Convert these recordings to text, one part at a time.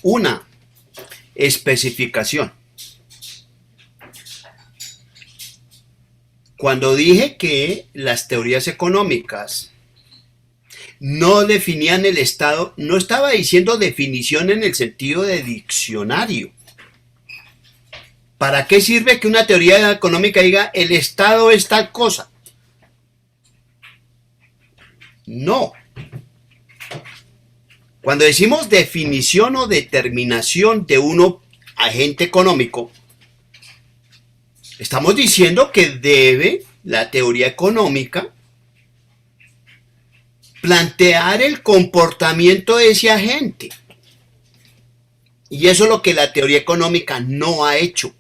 una especificación. Cuando dije que las teorías económicas no definían el Estado, no estaba diciendo definición en el sentido de diccionario. ¿Para qué sirve que una teoría económica diga el Estado es tal cosa? No. Cuando decimos definición o determinación de un agente económico, estamos diciendo que debe la teoría económica plantear el comportamiento de ese agente. Y eso es lo que la teoría económica no ha hecho.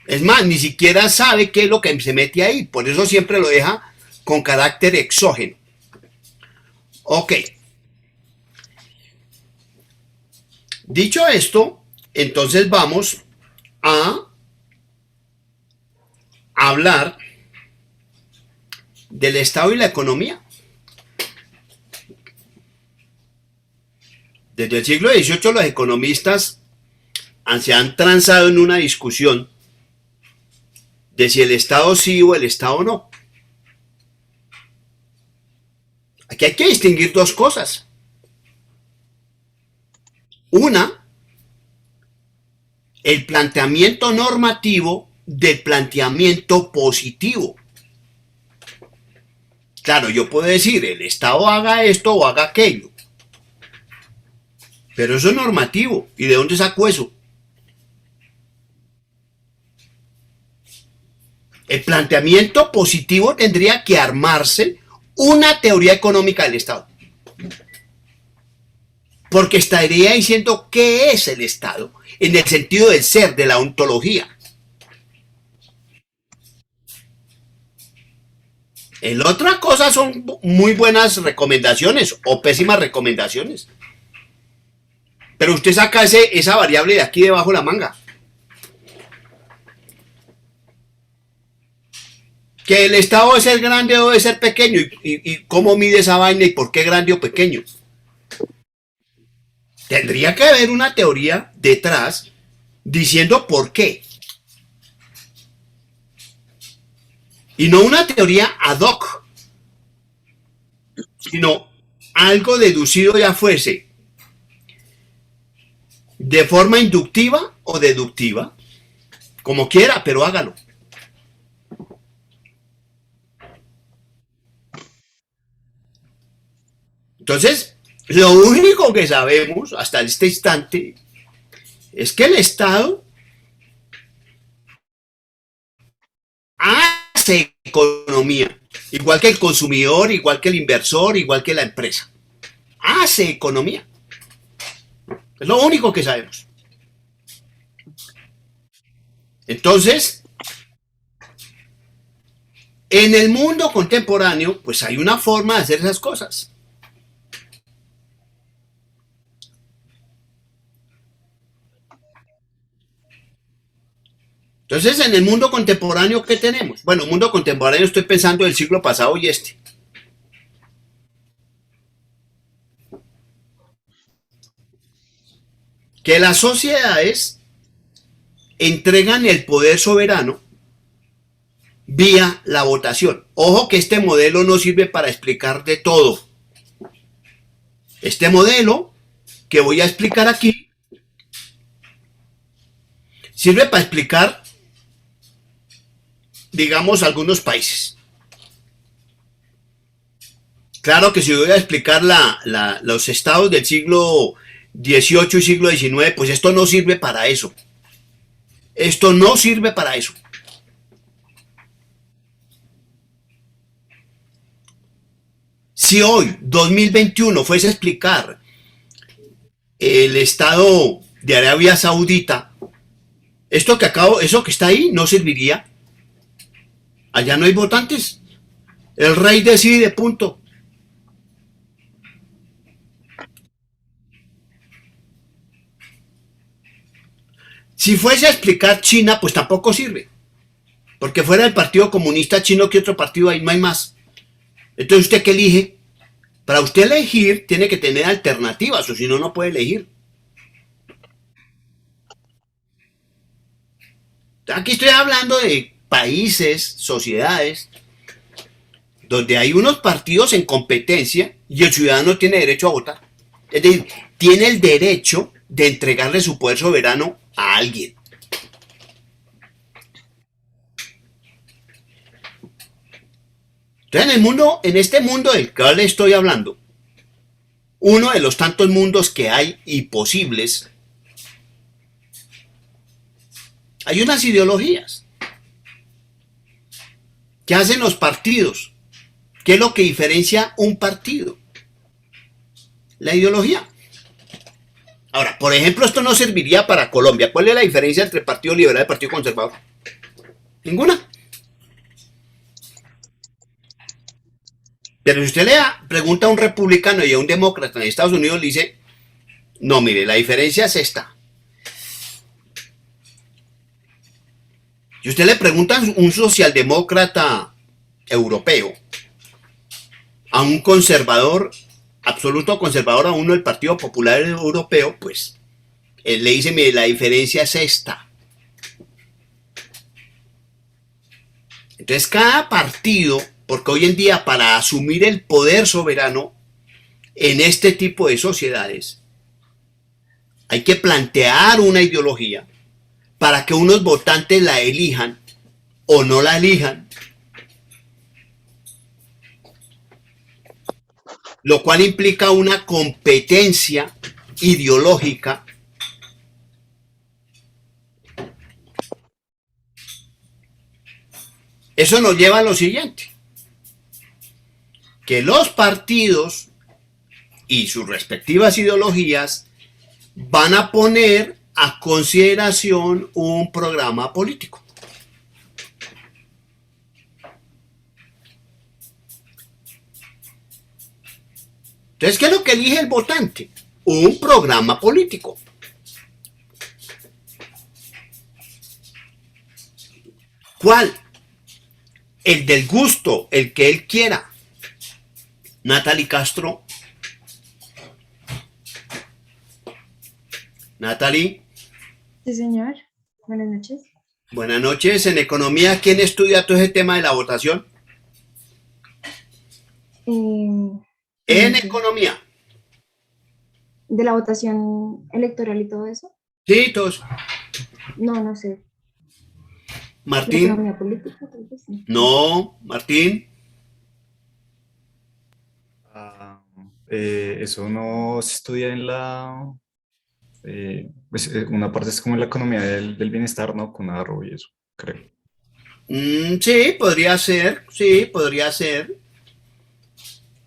Es más, ni siquiera sabe qué es lo que se mete ahí. Por eso siempre lo deja con carácter exógeno. Ok. Dicho esto, entonces vamos a hablar del Estado y la economía. Desde el siglo XVIII los economistas se han transado en una discusión de si el Estado sí o el Estado no. Aquí hay que distinguir dos cosas. Una, el planteamiento normativo del planteamiento positivo. Claro, yo puedo decir, el Estado haga esto o haga aquello. Pero eso es normativo. ¿Y de dónde saco eso? El planteamiento positivo tendría que armarse una teoría económica del Estado. Porque estaría diciendo qué es el Estado en el sentido del ser, de la ontología. El otra cosa son muy buenas recomendaciones o pésimas recomendaciones. Pero usted saca esa variable de aquí debajo de la manga. Que el Estado debe ser grande o debe ser pequeño. ¿Y cómo mide esa vaina y por qué grande o pequeño? Tendría que haber una teoría detrás diciendo por qué. Y no una teoría ad hoc, sino algo deducido ya fuese de forma inductiva o deductiva, como quiera, pero hágalo. Entonces, lo único que sabemos hasta este instante es que el Estado hace economía, igual que el consumidor, igual que el inversor, igual que la empresa. Hace economía. Es lo único que sabemos. Entonces, en el mundo contemporáneo, pues hay una forma de hacer esas cosas. Entonces, en el mundo contemporáneo, ¿qué tenemos? Bueno, el mundo contemporáneo estoy pensando del siglo pasado y este. Que las sociedades entregan el poder soberano vía la votación. Ojo que este modelo no sirve para explicar de todo. Este modelo que voy a explicar aquí sirve para explicar, digamos, algunos países. Claro que si voy a explicar los estados del siglo XVIII y siglo XIX, pues esto no sirve para eso. Esto no sirve para eso. Si hoy, 2021, fuese a explicar el estado de Arabia Saudita, eso que está ahí no serviría. Allá no hay votantes. El rey decide, punto. Si fuese a explicar China, pues tampoco sirve. Porque fuera del Partido Comunista Chino, ¿qué otro partido hay? No hay más. Entonces, ¿usted qué elige? Para usted elegir, tiene que tener alternativas, o si no, no puede elegir. Aquí estoy hablando de países, sociedades, donde hay unos partidos en competencia y el ciudadano tiene derecho a votar. Es decir, tiene el derecho de entregarle su poder soberano a alguien. Entonces, en este mundo del que le estoy hablando, uno de los tantos mundos que hay y posibles, hay unas ideologías. ¿Qué hacen los partidos? ¿Qué es lo que diferencia un partido? La ideología. Ahora, por ejemplo, esto no serviría para Colombia. ¿Cuál es la diferencia entre el Partido Liberal y el Partido Conservador? Ninguna. Pero si usted le pregunta a un republicano y a un demócrata en Estados Unidos, le dice, no, mire, la diferencia es esta. Si usted le pregunta a un socialdemócrata europeo, a un conservador, absoluto conservador, a uno del Partido Popular Europeo, pues él le dice, mire, la diferencia es esta. Entonces cada partido, porque hoy en día para asumir el poder soberano en este tipo de sociedades, hay que plantear una ideología para que unos votantes la elijan o no la elijan, lo cual implica una competencia ideológica Eso nos lleva a lo siguiente, que los partidos y sus respectivas ideologías van a poner a consideración un programa político. Entonces, ¿qué es lo que elige el votante? Un programa político. ¿Cuál? El del gusto, el que él quiera. Natalie Castro. Natalie. Sí, señor. Buenas noches. Buenas noches. En economía, ¿quién estudia todo ese tema de la votación? En economía. ¿De la votación electoral y todo eso? Sí, todos. No, no sé. ¿De Martín. economía política? Tal vez sí. No, Martín. Eso no se estudia en la... una parte es como en la economía del bienestar, ¿no? Con Arrow y eso, creo. Sí, podría ser. Sí, podría ser.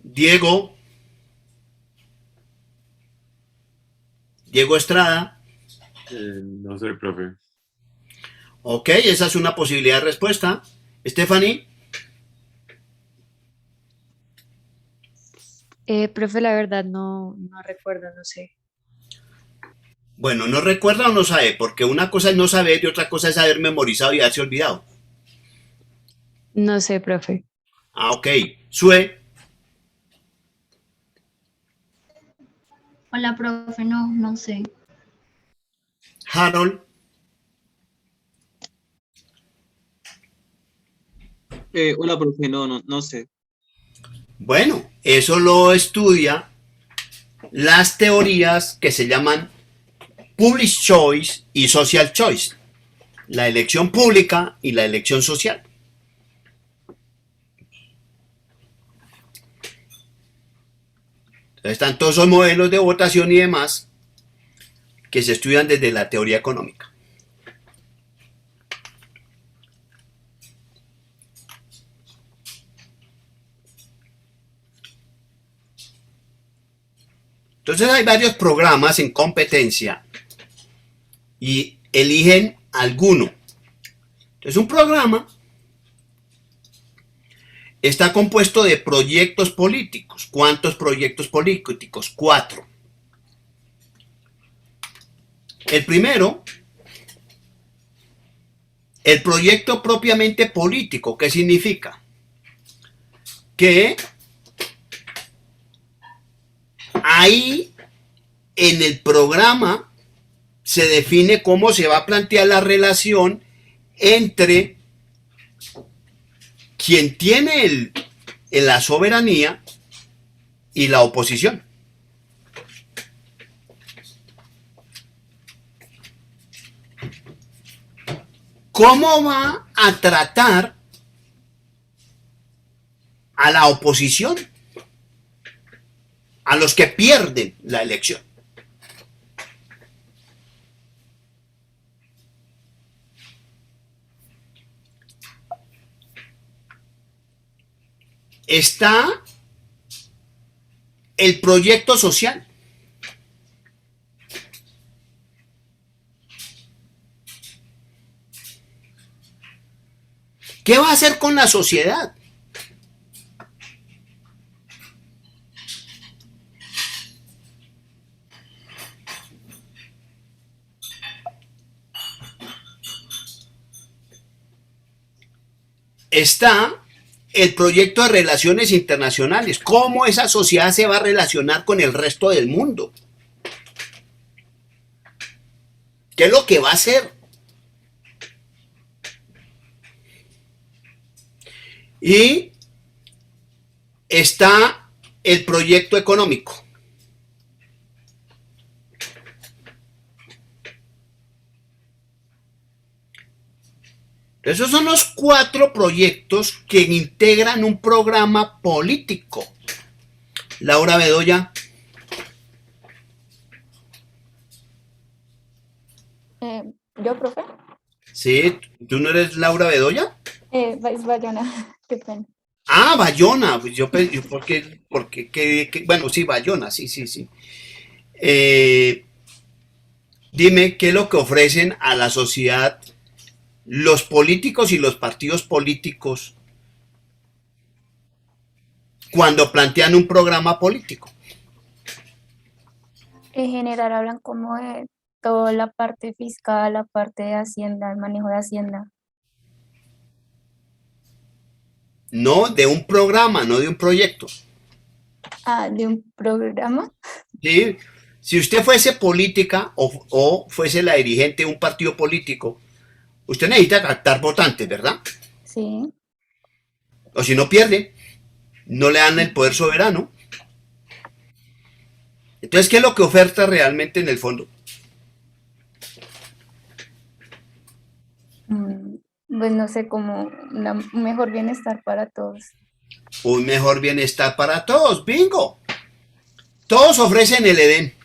Diego. Diego Estrada. No sé, profe. Ok, esa es una posibilidad de respuesta. Stephanie. Profe, la verdad no recuerdo, no sé. Bueno, no recuerda o no sabe, porque una cosa es no saber y otra cosa es haber memorizado y haberse olvidado. No sé, profe. Ah, ok. Sue. Hola, profe, no sé. Harold. Hola, profe, no sé. Bueno, eso lo estudia las teorías que se llaman Public Choice y Social Choice. La elección pública y la elección social. Entonces están todos esos modelos de votación y demás que se estudian desde la teoría económica. Entonces hay varios programas en competencia y eligen alguno. Entonces un programa está compuesto de proyectos políticos. ¿Cuántos proyectos políticos? 4. El primero El proyecto propiamente político, ¿qué significa? Que ahí en el programa se define cómo se va a plantear la relación entre quien tiene la soberanía y la oposición. ¿Cómo va a tratar a la oposición? A los que pierden la elección. Está el proyecto social. ¿Qué va a hacer con la sociedad? Está el proyecto de relaciones internacionales. ¿Cómo esa sociedad se va a relacionar con el resto del mundo? ¿Qué es lo que va a hacer? Y está el proyecto económico. Esos son los 4 proyectos que integran un programa político. Laura Bedoya. Yo, profe. Sí, ¿tú no eres Laura Bedoya? Es Bayona, qué pena. Ah, Bayona. Pues bueno, sí, Bayona, sí. Dime qué es lo que ofrecen a la sociedad los políticos y los partidos políticos cuando plantean un programa político. En general hablan como de toda la parte fiscal, la parte de Hacienda, el manejo de Hacienda. No de un programa, no de un proyecto. Ah, de un programa. ¿Sí? Si usted fuese política o fuese la dirigente de un partido político, usted necesita captar votantes, ¿verdad? Sí. O si no pierde, no le dan el poder soberano. Entonces, ¿qué es lo que oferta realmente en el fondo? Pues no sé, como un mejor bienestar para todos. Un mejor bienestar para todos, bingo. Todos ofrecen el Edén.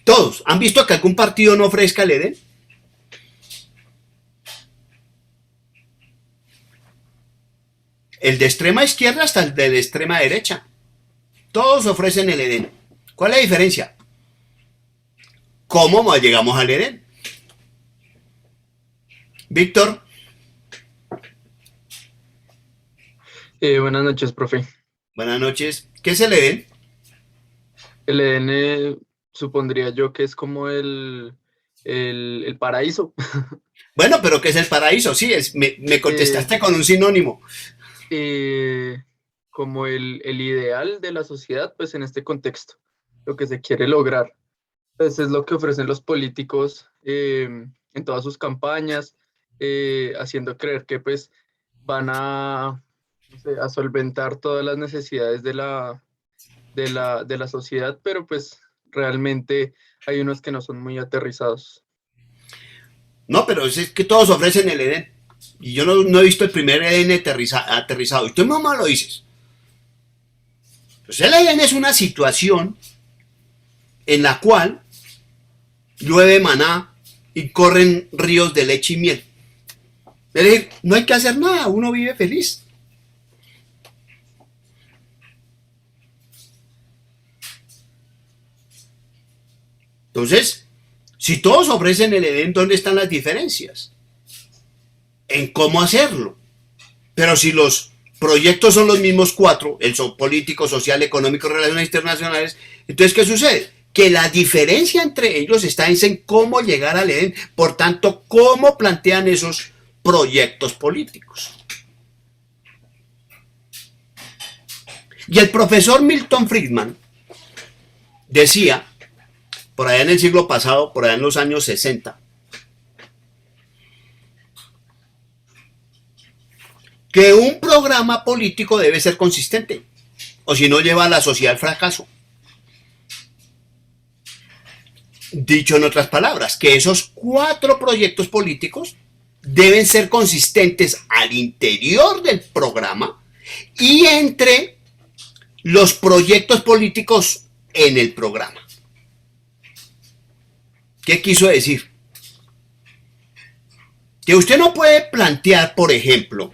Todos. ¿Han visto que algún partido no ofrezca el Edén? El de extrema izquierda hasta el de la extrema derecha. Todos ofrecen el Edén. ¿Cuál es la diferencia? ¿Cómo llegamos al Edén? Víctor. Buenas noches, profe. Buenas noches. ¿Qué es el Edén? El EDN supondría yo que es como el paraíso. Bueno, pero ¿qué es el paraíso? Sí, me contestaste con un sinónimo. Como el ideal de la sociedad, pues en este contexto, lo que se quiere lograr. Pues es lo que ofrecen los políticos en todas sus campañas, haciendo creer que pues van a, no sé, a solventar todas las necesidades de la sociedad, pero pues realmente hay unos que no son muy aterrizados. No, pero es que todos ofrecen el Edén. Y yo no he visto el primer Edén aterrizado. Y tú mamá lo dices. Pues el Edén es una situación en la cual llueve maná y corren ríos de leche y miel. Es decir, no hay que hacer nada, uno vive feliz. Entonces, si todos ofrecen el Edén, ¿dónde están las diferencias? En cómo hacerlo. Pero si los proyectos son los mismos 4, el político, social, económico, relaciones internacionales, entonces ¿qué sucede? que la diferencia entre ellos está en cómo llegar al Edén, por tanto, cómo plantean esos proyectos políticos. Y el profesor Milton Friedman decía, por allá en el siglo pasado, por allá en los años 60, que un programa político debe ser consistente, o si no lleva a la sociedad al fracaso. Dicho en otras palabras, que esos 4 proyectos políticos deben ser consistentes al interior del programa y entre los proyectos políticos en el programa. ¿Qué quiso decir? Que usted no puede plantear, por ejemplo,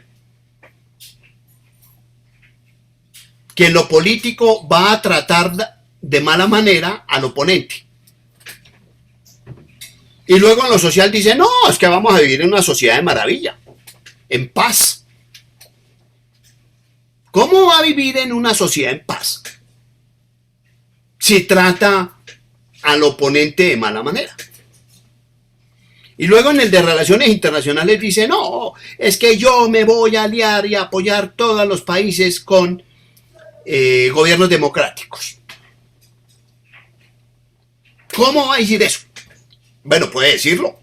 que en lo político va a tratar de mala manera al oponente. Y luego en lo social dice, no, es que vamos a vivir en una sociedad de maravilla, en paz. ¿Cómo va a vivir en una sociedad en paz si trata al oponente de mala manera? Y luego en el de relaciones internacionales dice, no, es que yo me voy a aliar y a apoyar todos los países con gobiernos democráticos. ¿Cómo va a decir eso? Bueno, puede decirlo.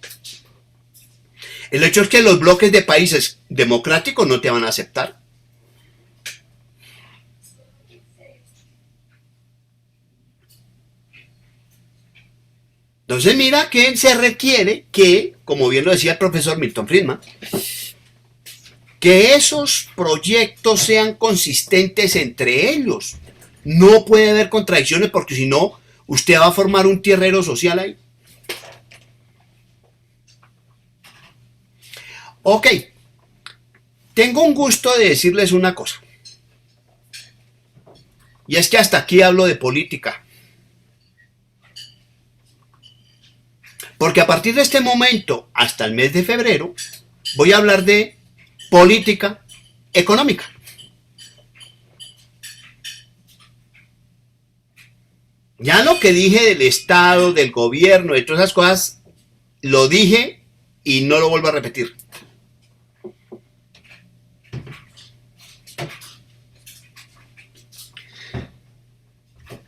El hecho es que los bloques de países democráticos no te van a aceptar. Entonces mira que se requiere que, como bien lo decía el profesor Milton Friedman, que esos proyectos sean consistentes entre ellos. No puede haber contradicciones porque si no, usted va a formar un tierrero social ahí. Ok, tengo un gusto de decirles una cosa. Y es que hasta aquí hablo de política. Porque a partir de este momento, hasta el mes de febrero, voy a hablar de política económica. Ya lo que dije del Estado, del gobierno, de todas esas cosas, lo dije y no lo vuelvo a repetir.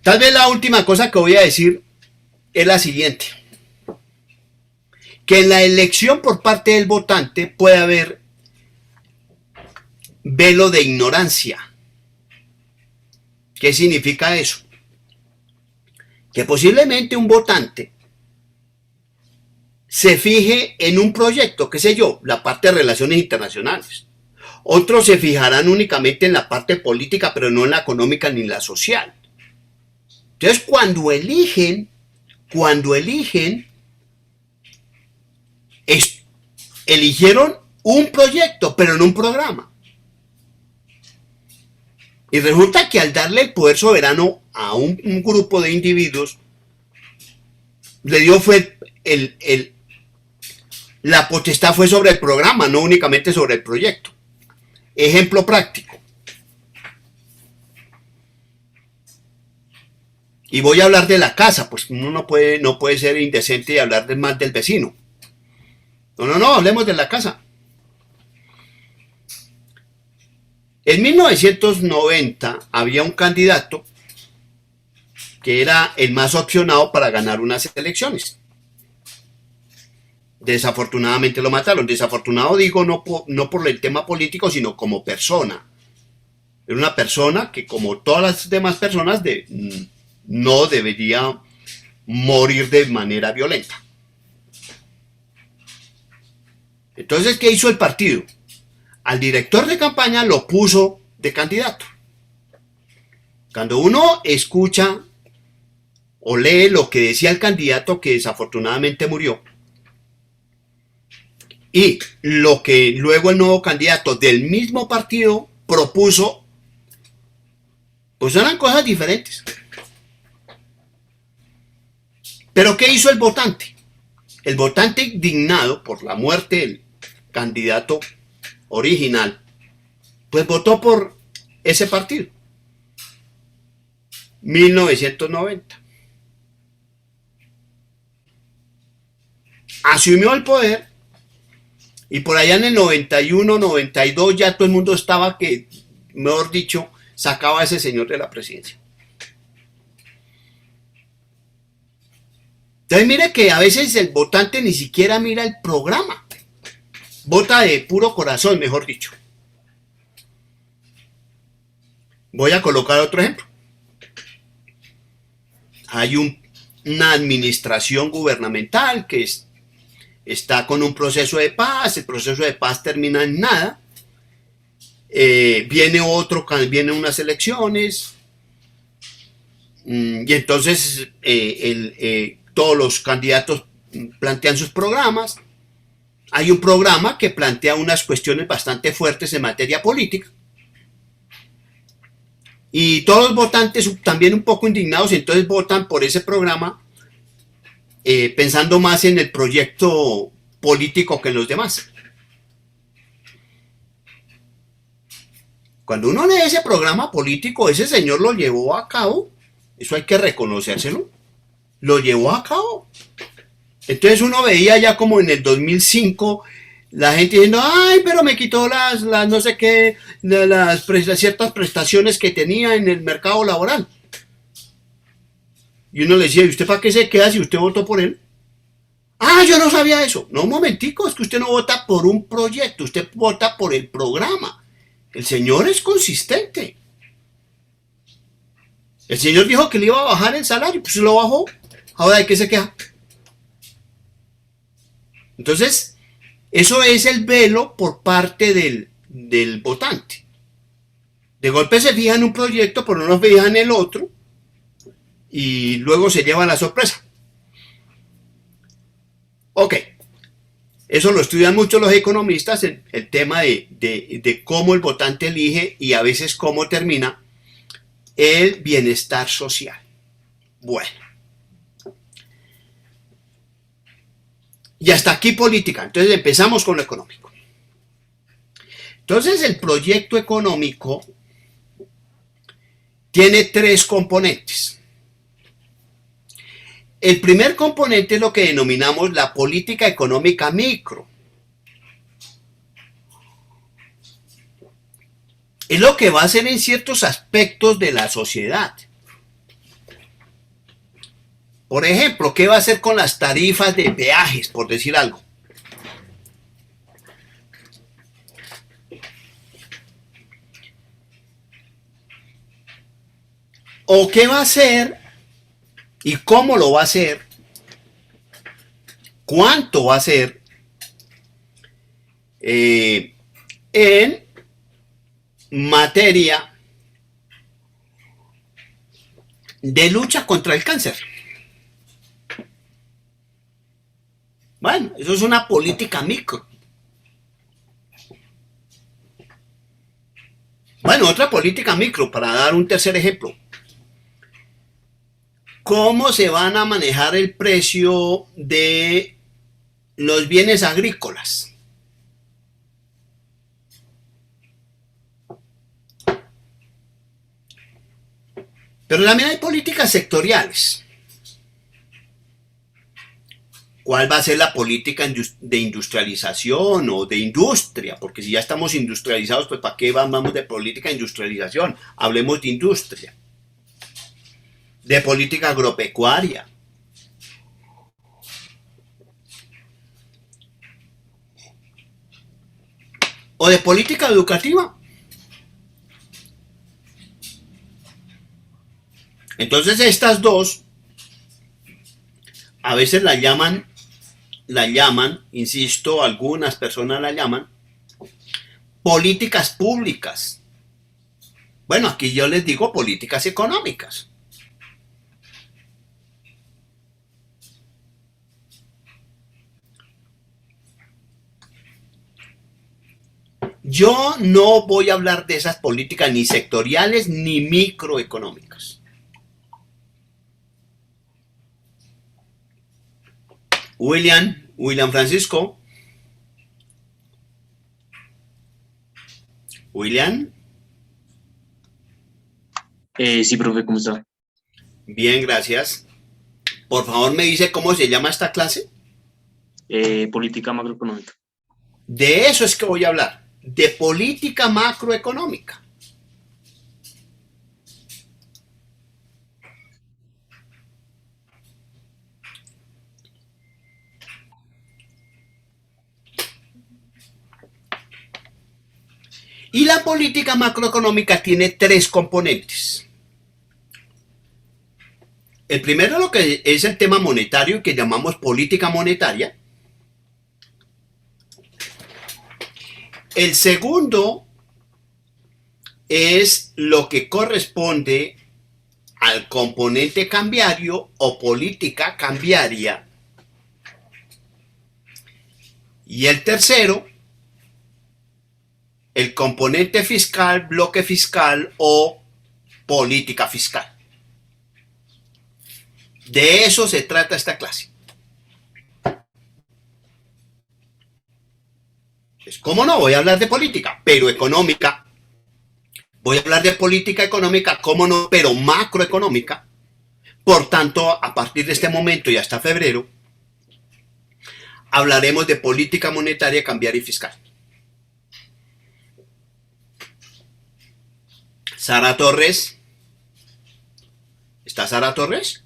Tal vez la última cosa que voy a decir es la siguiente. Que en la elección por parte del votante puede haber velo de ignorancia. ¿Qué significa eso? Que posiblemente un votante se fije en un proyecto, qué sé yo, la parte de relaciones internacionales. Otros se fijarán únicamente en la parte política, pero no en la económica ni en la social. Entonces, cuando eligen, eligieron un proyecto, pero no un programa. Y resulta que al darle el poder soberano a un grupo de individuos, le dio fue la potestad fue sobre el programa, no únicamente sobre el proyecto. Ejemplo práctico. Y voy a hablar de la casa, pues uno no puede ser indecente y hablar más del vecino. No, hablemos de la casa. En 1990 había un candidato que era el más opcionado para ganar unas elecciones. Desafortunadamente lo mataron. Desafortunado digo no por el tema político, sino como persona. Era una persona que, como todas las demás personas, no debería morir de manera violenta. Entonces, ¿qué hizo el partido? Al director de campaña lo puso de candidato. Cuando uno escucha o lee lo que decía el candidato que desafortunadamente murió y lo que luego el nuevo candidato del mismo partido propuso, pues eran cosas diferentes. Pero ¿qué hizo el votante? El votante, indignado por la muerte del candidato original, pues votó por ese partido. 1990. asumió el poder y por allá en el 91, 92 ya todo el mundo estaba que, mejor dicho, sacaba a ese señor de la presidencia. Entonces mire que a veces el votante ni siquiera mira el programa, vota de puro corazón, mejor dicho. Voy a colocar otro ejemplo. Hay una administración gubernamental que está con un proceso de paz, el proceso de paz termina en nada, vienen unas elecciones, y entonces todos los candidatos plantean sus programas. Hay un programa que plantea unas cuestiones bastante fuertes en materia política, y todos los votantes también un poco indignados, entonces votan por ese programa, pensando más en el proyecto político que en los demás. Cuando uno lee ese programa político, ese señor lo llevó a cabo, eso hay que reconocérselo, lo llevó a cabo. Entonces uno veía ya como en el 2005 la gente diciendo, ay, pero me quitó las no sé qué, ciertas prestaciones que tenía en el mercado laboral. Y uno le decía, ¿y usted para qué se queda si usted votó por él? Ah, yo no sabía eso. No, un momentico, es que usted no vota por un proyecto, usted vota por el programa. El señor es consistente. El señor dijo que le iba a bajar el salario, pues lo bajó. Ahora, ¿de qué se queja? Entonces, eso es el velo por parte del votante. De golpe se fija en un proyecto, pero no se fija en el otro, y luego se lleva la sorpresa. Ok, eso lo estudian mucho los economistas, el tema de cómo el votante elige y a veces cómo termina el bienestar social. Bueno. Y hasta aquí política. Entonces empezamos con lo económico. Entonces el proyecto económico tiene tres componentes. El primer componente es lo que denominamos la política económica micro. Es lo que va a hacer en ciertos aspectos de la sociedad. Por ejemplo, ¿qué va a hacer con las tarifas de peajes, por decir algo? ¿O qué va a hacer y cómo lo va a hacer? ¿Cuánto va a hacer en materia de lucha contra el cáncer? Bueno, eso es una política micro. Bueno, otra política micro, para dar un tercer ejemplo. ¿Cómo se van a manejar el precio de los bienes agrícolas? Pero también hay políticas sectoriales. ¿Cuál va a ser la política de industrialización o de industria? Porque si ya estamos industrializados, pues ¿para qué vamos de política de industrialización? Hablemos de industria. De política agropecuaria. O de política educativa. Entonces estas dos, a veces la llaman, insisto, algunas personas la llaman, políticas públicas. Bueno, aquí yo les digo políticas económicas. Yo no voy a hablar de esas políticas ni sectoriales ni microeconómicas. William Francisco. William. Sí, profe, ¿cómo está? Bien, gracias. Por favor, me dice cómo se llama esta clase. política macroeconómica. De eso es que voy a hablar, de política macroeconómica. Y la política macroeconómica tiene tres componentes. El primero lo que es el tema monetario, que llamamos política monetaria. El segundo es lo que corresponde al componente cambiario o política cambiaria. Y el tercero, el componente fiscal, bloque fiscal o política fiscal. De eso se trata esta clase. Pues, ¿cómo no? Voy a hablar de política, pero económica. Voy a hablar de política económica, ¿cómo no? Pero macroeconómica. Por tanto, a partir de este momento y hasta febrero, hablaremos de política monetaria, cambiaria y fiscal. Sara Torres. ¿Está Sara Torres?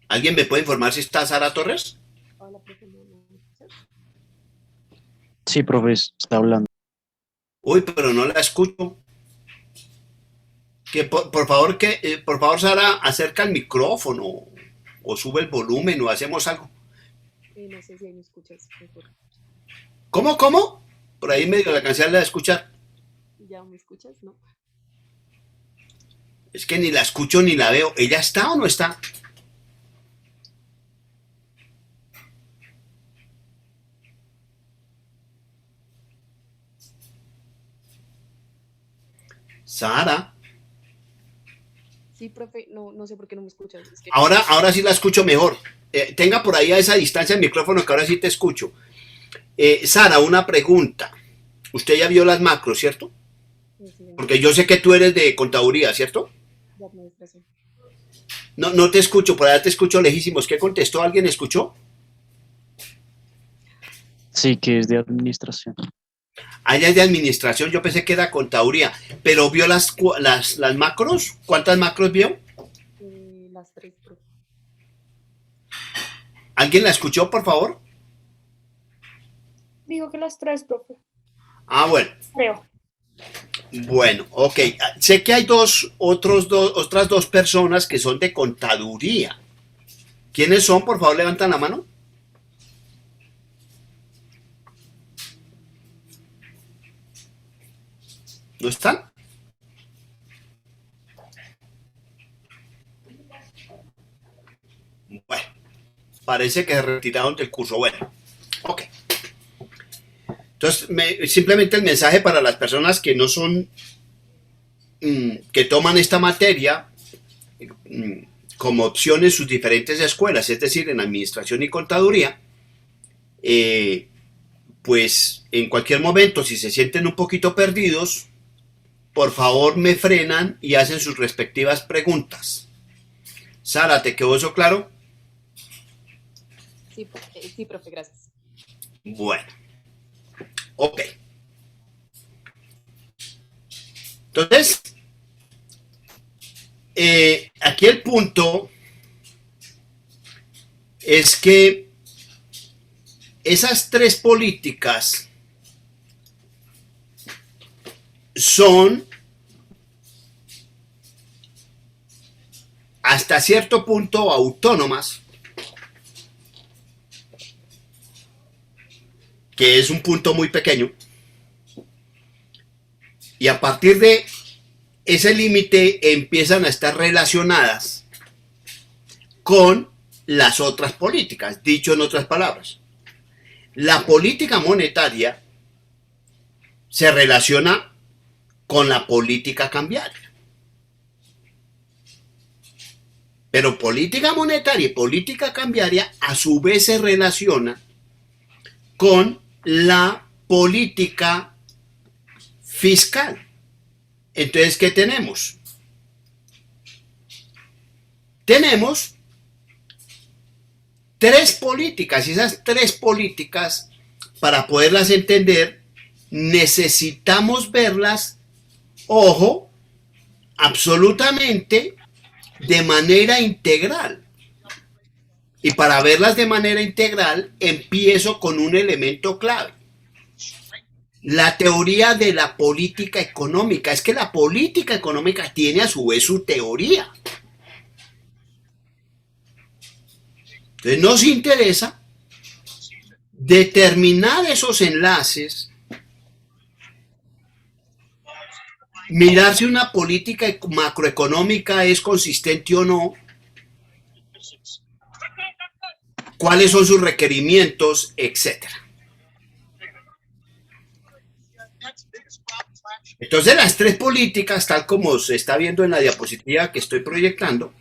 ¿Alguien me puede informar si está Sara Torres? Sí, profe, está hablando. Uy, pero no la escucho. Que por favor, Sara, acerca el micrófono o sube el volumen o hacemos algo. No sé si ahí me escuchas mejor. ¿Cómo? Por ahí medio la canción la de escuchar. ¿Ya me escuchas? No. Es que ni la escucho ni la veo. ¿Ella está o no está? Sara. Sí, profe, no sé por qué no me escuchas. Es que... Ahora sí la escucho mejor. Tenga por ahí a esa distancia el micrófono que ahora sí te escucho. Sara, una pregunta. Usted ya vio las macros, ¿cierto? Sí, porque yo sé que tú eres de contaduría, ¿cierto? de administración. No te escucho, por allá te escucho lejísimos. ¿Qué contestó? ¿Alguien escuchó? Sí, que es de administración. Allá es de administración, yo pensé que era contaduría. ¿Pero vio las macros? ¿Cuántas macros vio? Las 3, profe. ¿Alguien la escuchó, por favor? Digo que las 3, profe. Ah, bueno. Creo. Bueno, ok. Sé que hay otras dos personas que son de contaduría. ¿Quiénes son? Por favor, levantan la mano. ¿No están? Bueno, parece que se retiraron del curso. Bueno, ok. Entonces, simplemente el mensaje para las personas que no son, que toman esta materia como opción en sus diferentes escuelas, es decir, en administración y contaduría, pues en cualquier momento, si se sienten un poquito perdidos, por favor me frenan y hacen sus respectivas preguntas. Sara, ¿te quedó eso claro? Sí, profe, gracias. Bueno. Ok. Entonces, aquí el punto es que esas tres políticas son hasta cierto punto autónomas, que es un punto muy pequeño, y a partir de ese límite empiezan a estar relacionadas con las otras políticas. Dicho en otras palabras, la política monetaria se relaciona con la política cambiaria, pero política monetaria y política cambiaria a su vez se relacionan con la política fiscal. Entonces, ¿qué tenemos? Tenemos 3 políticas, y esas 3 políticas, para poderlas entender, necesitamos verlas, ojo, absolutamente de manera integral. Y para verlas de manera integral, empiezo con un elemento clave. La teoría de la política económica. Es que la política económica tiene a su vez su teoría. Entonces nos interesa determinar esos enlaces, mirar si una política macroeconómica es consistente o no, cuáles son sus requerimientos, etcétera. Entonces las 3 políticas, tal como se está viendo en la diapositiva que estoy proyectando,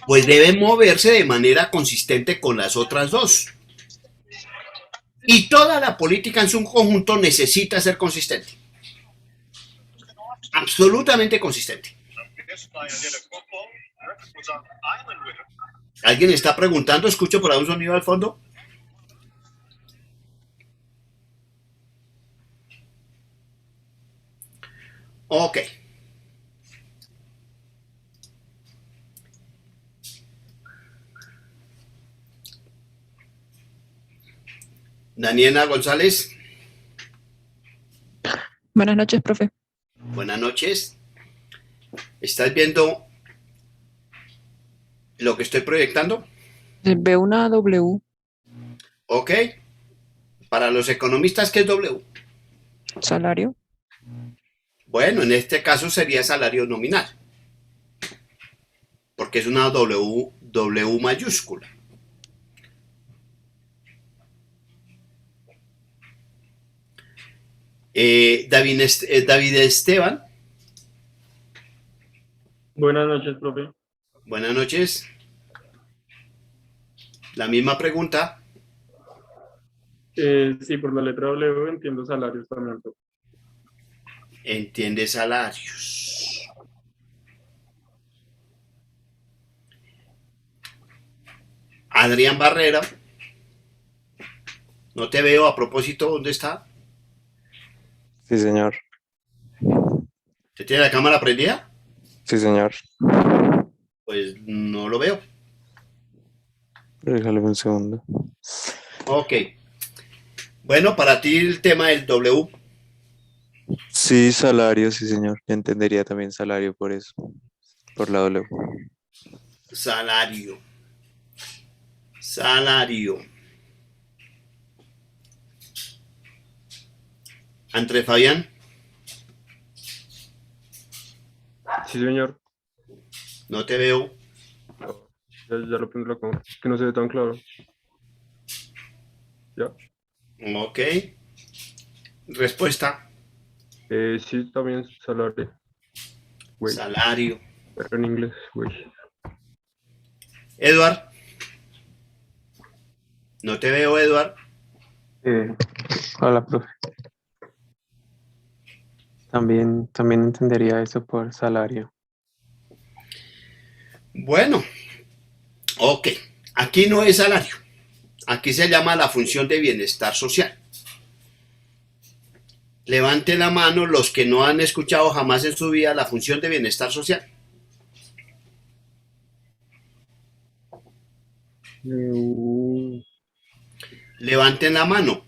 pues deben moverse de manera consistente con las otras 2. Y toda la política en su conjunto necesita ser consistente. Absolutamente consistente. ¿Alguien está preguntando? Escucho por ahí un sonido al fondo. Ok. Daniela González. Buenas noches, profe. Buenas noches. ¿Estás viendo lo que estoy proyectando? Veo una W. Ok. Para los economistas, ¿qué es W? Salario. Bueno, en este caso sería salario nominal. Porque es una W mayúscula. David Esteban. Buenas noches, profe. Buenas noches. La misma pregunta. Sí, por la letra W entiendo salarios también, profe. Entiende salarios. Adrián Barrera. No te veo a propósito, ¿dónde está? Sí, señor. ¿Te tiene la cámara prendida? Sí, señor. Pues no lo veo. Déjale un segundo. Ok. Bueno, para ti el tema del W. Sí, salario, sí, señor. Yo entendería también salario por eso. Por la W. Salario. Salario. Andrés Fabián. Sí, señor. No te veo. Ya lo pondré acá, que no se ve tan claro. Ya. Ok. Respuesta. Sí, también salario. Wage. Salario. Pero en inglés, wage. Edward. No te veo, Edward. Hola, profe. También entendería eso por salario. Bueno. Ok. Aquí no es salario. Aquí se llama la función de bienestar social. Levante la mano los que no han escuchado jamás en su vida la función de bienestar social. Levanten la mano.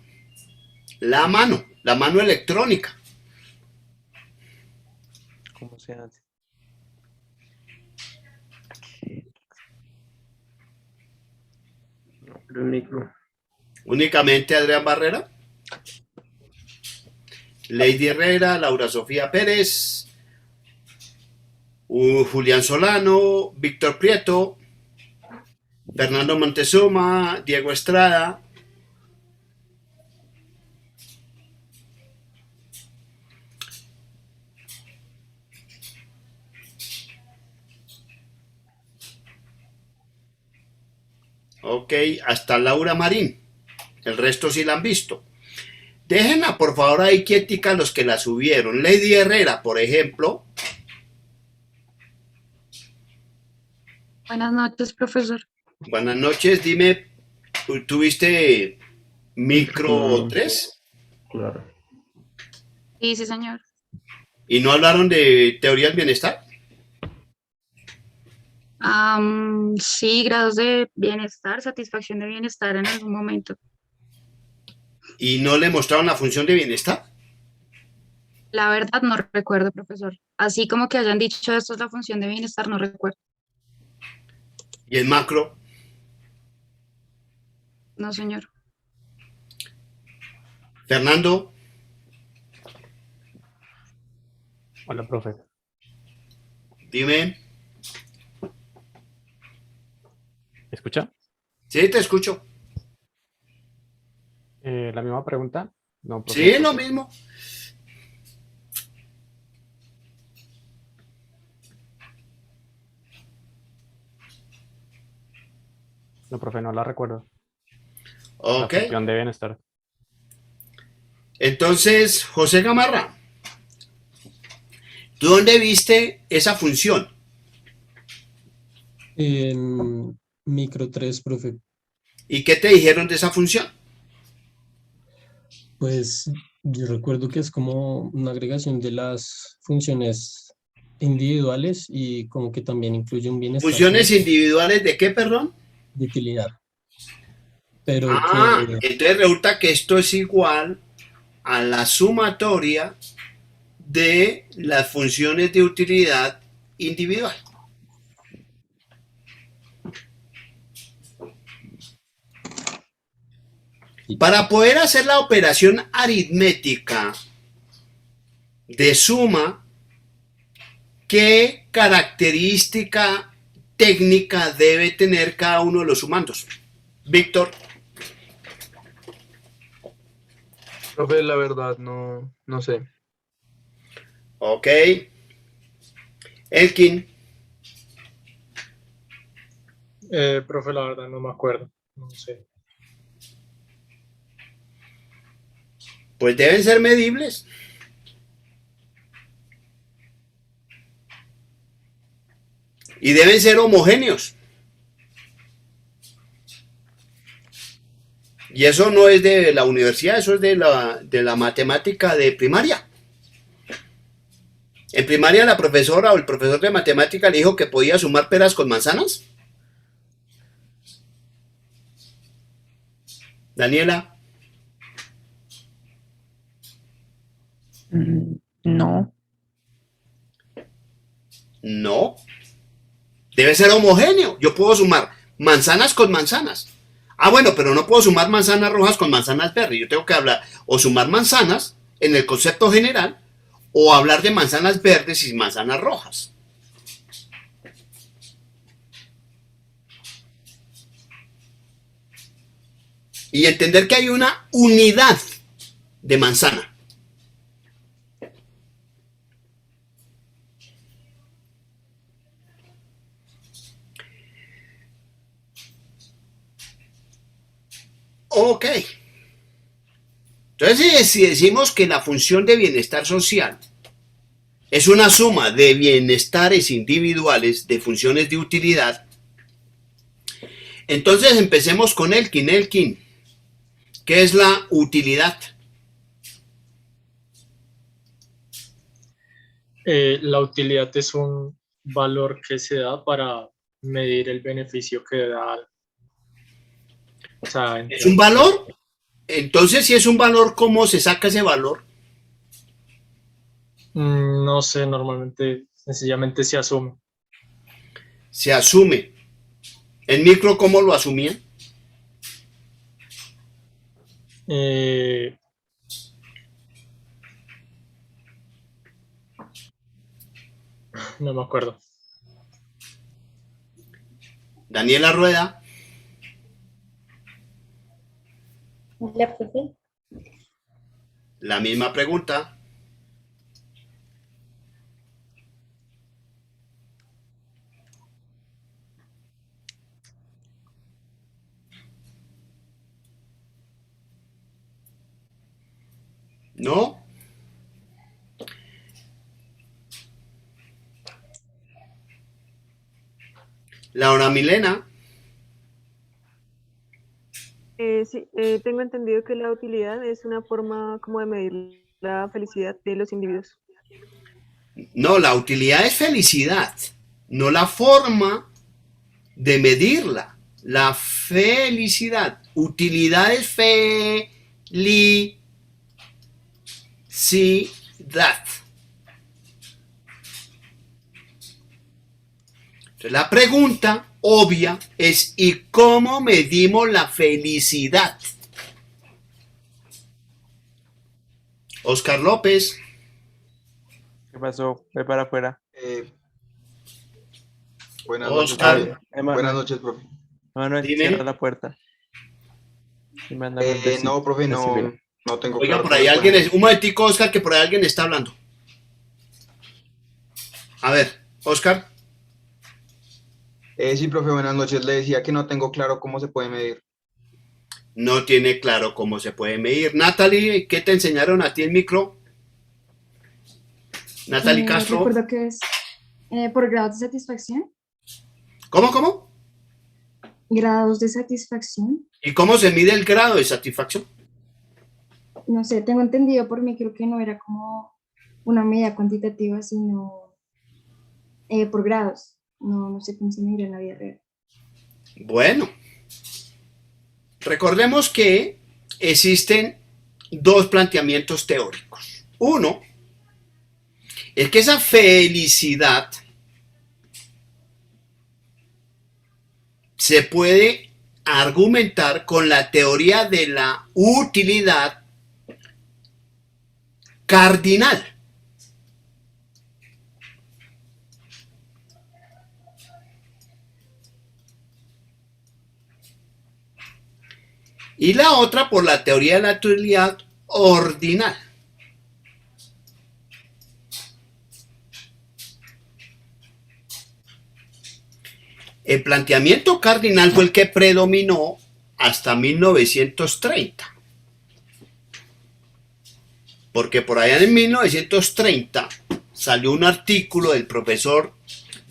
La mano electrónica. ¿Cómo se hace? El micro. Únicamente Adrián Barrera. Lady Herrera, Laura Sofía Pérez, Julián Solano, Víctor Prieto, Fernando Montezuma, Diego Estrada. Ok, hasta Laura Marín. El resto sí la han visto. Déjenla, por favor, ahí quietica los que la subieron. Lady Herrera, por ejemplo. Buenas noches, profesor. Buenas noches, dime, ¿tuviste micro Mm, 3 Claro. Sí, sí, señor. y no hablaron de teoría del bienestar? Sí, grados de bienestar, satisfacción de bienestar en algún momento. ¿Y no le mostraron la función de bienestar? La verdad no recuerdo, profesor. Así como que hayan dicho esto es la función de bienestar, no recuerdo. ¿Y el macro? No, señor. Fernando, Hola, profe. dime. ¿Me escucha? Sí, te escucho. La misma pregunta. No, profe. Sí, lo mismo. No, profe, no la recuerdo. La Ok. función de bienestar. Entonces, José Gamarra, ¿tú dónde viste esa función? En micro 3, profe. ¿Y qué te dijeron de esa función? Pues yo recuerdo que es como una agregación de las funciones individuales y como que también incluye un bienestar ¿Funciones individuales de qué, perdón? de utilidad. Pero Ah, que entonces resulta que esto es igual a la sumatoria de las funciones de utilidad individual. Para poder hacer la operación aritmética de suma, ¿qué característica técnica debe tener cada uno de los sumandos? Víctor. Profe, la verdad no sé. Ok. Elkin. Profe, la verdad no me acuerdo. No sé. Pues deben ser medibles. Y deben ser homogéneos. Y eso no es de la universidad, eso es de la matemática de primaria. En primaria la profesora o el profesor de matemática le dijo que podía sumar peras con manzanas. Daniela. No. No. Debe ser homogéneo. Yo puedo sumar manzanas con manzanas. Ah, bueno, pero no puedo sumar manzanas rojas con manzanas verdes. Yo tengo que hablar o sumar manzanas en el concepto general o hablar de manzanas verdes y manzanas rojas. Y entender que hay una unidad de manzana. Ok. Entonces, si decimos que la función de bienestar social es una suma de bienestares individuales de funciones de utilidad, entonces empecemos con Elkin. Elkin, ¿qué es la utilidad? La utilidad es un valor que se da para medir el beneficio que da. O sea, ¿Es un valor? Entonces, si es un valor, ¿cómo se saca ese valor? No sé, normalmente sencillamente se asume. Se asume. ¿En micro cómo lo asumían? No me acuerdo. Daniela Rueda. Hola, profe. La misma pregunta. ¿No? Laura Milena. Sí, tengo entendido que la utilidad es una forma como de medir la felicidad de los individuos. No, la utilidad es felicidad, no la forma de medirla. La felicidad. Utilidad es felicidad. Entonces, la pregunta obvia es: ¿y cómo medimos la felicidad? Oscar López. ¿Qué pasó? Ve para afuera. Buenas Oscar. noches, profe. Buenas noches, profe. Manuel, Dime. cierra la puerta. Y mándame un besito. No, profe, no tengo Oiga, claro por cómo ahí se alguien puede. un momentico, Oscar, que por ahí alguien está hablando. A ver, Oscar. Sí, profe, buenas noches. Le decía que no tengo claro cómo se puede medir. No tiene claro cómo se puede medir. Natalie, ¿qué te enseñaron a ti en micro? Natalie Castro. Recuerdo que es por grados de satisfacción. ¿Cómo? Grados de satisfacción. ¿Y cómo se mide el grado de satisfacción? No sé, tengo entendido por mí, creo que no era como una medida cuantitativa, sino por grados. No sé cómo se mide en la vida real. Bueno, recordemos que existen dos planteamientos teóricos. Uno es que esa felicidad se puede argumentar con la teoría de la utilidad cardinal. Y la otra por la teoría de la utilidad ordinal. El planteamiento cardinal fue el que predominó hasta 1930. Porque por allá en 1930 salió un artículo del profesor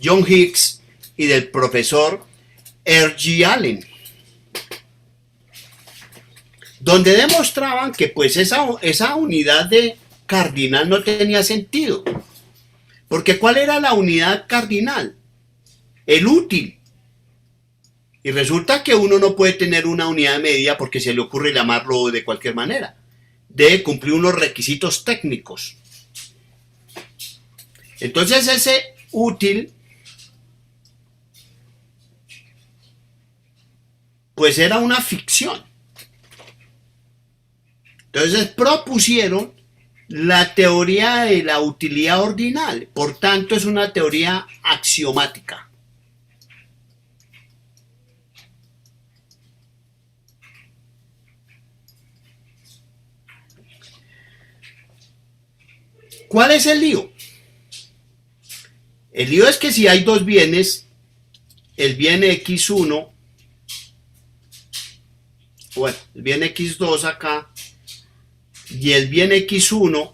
John Hicks y del profesor R.G. Allen, donde demostraban que pues esa unidad de cardinal no tenía sentido. Porque ¿cuál era la unidad cardinal? El útil. Y resulta que uno no puede tener una unidad de medida porque se le ocurre llamarlo de cualquier manera. Debe cumplir unos requisitos técnicos. Entonces ese útil pues era una ficción. Entonces propusieron la teoría de la utilidad ordinal. Por tanto, es una teoría axiomática. ¿Cuál es el lío? El lío es que si hay dos bienes, el bien X1, bueno, el bien X2 acá, y el bien X1,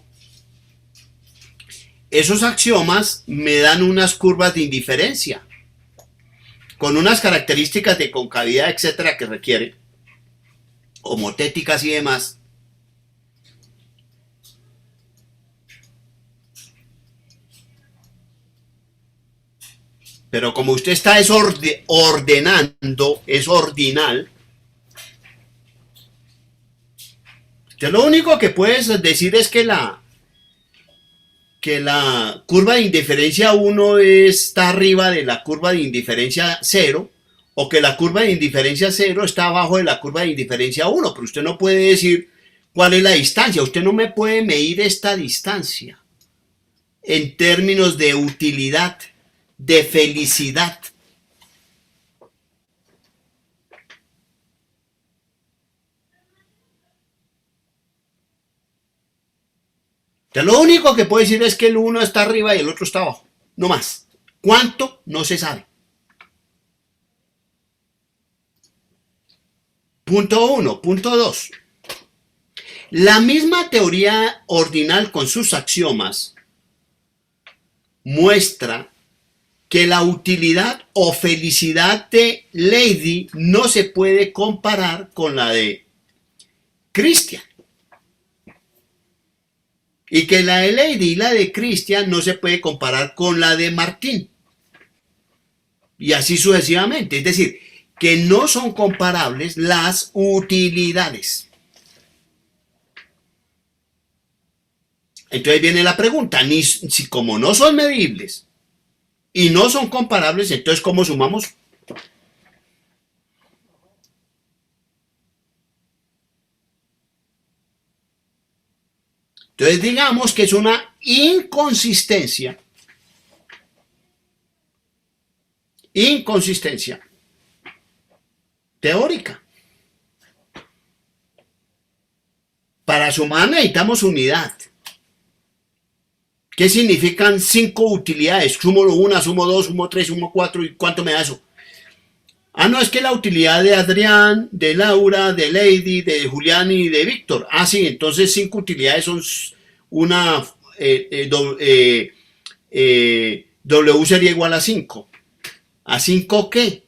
esos axiomas me dan unas curvas de indiferencia, con unas características de concavidad, etcétera, que requiere, homotéticas y demás. Pero como usted está ordenando, es ordinal, usted lo único que puedes decir es que la curva de indiferencia 1 está arriba de la curva de indiferencia 0, o que la curva de indiferencia 0 está abajo de la curva de indiferencia 1, pero usted no puede decir cuál es la distancia, usted no me puede medir esta distancia en términos de utilidad, de felicidad. Lo único que puede decir es que el uno está arriba y el otro está abajo, no más. ¿Cuánto? No se sabe. Punto 1. Punto 2. La misma teoría ordinal con sus axiomas muestra que la utilidad o felicidad de Leidy no se puede comparar con la de Christian. Y que la de Lady y la de Christian no se puede comparar con la de Martín. Y así sucesivamente. Es decir, que no son comparables las utilidades. Entonces viene la pregunta, si como no son medibles y no son comparables, entonces ¿cómo sumamos? Entonces digamos que es una inconsistencia teórica. Para sumar necesitamos unidad. ¿Qué significan 5 utilidades? Sumo 1, sumo 2, sumo 3, sumo 4, ¿y cuánto me da eso? Ah, no, es que la utilidad de Adrián, de Laura, de Lady, de Julián y de Víctor. Ah, sí, entonces 5 utilidades son una... W sería igual a 5. ¿A 5 qué?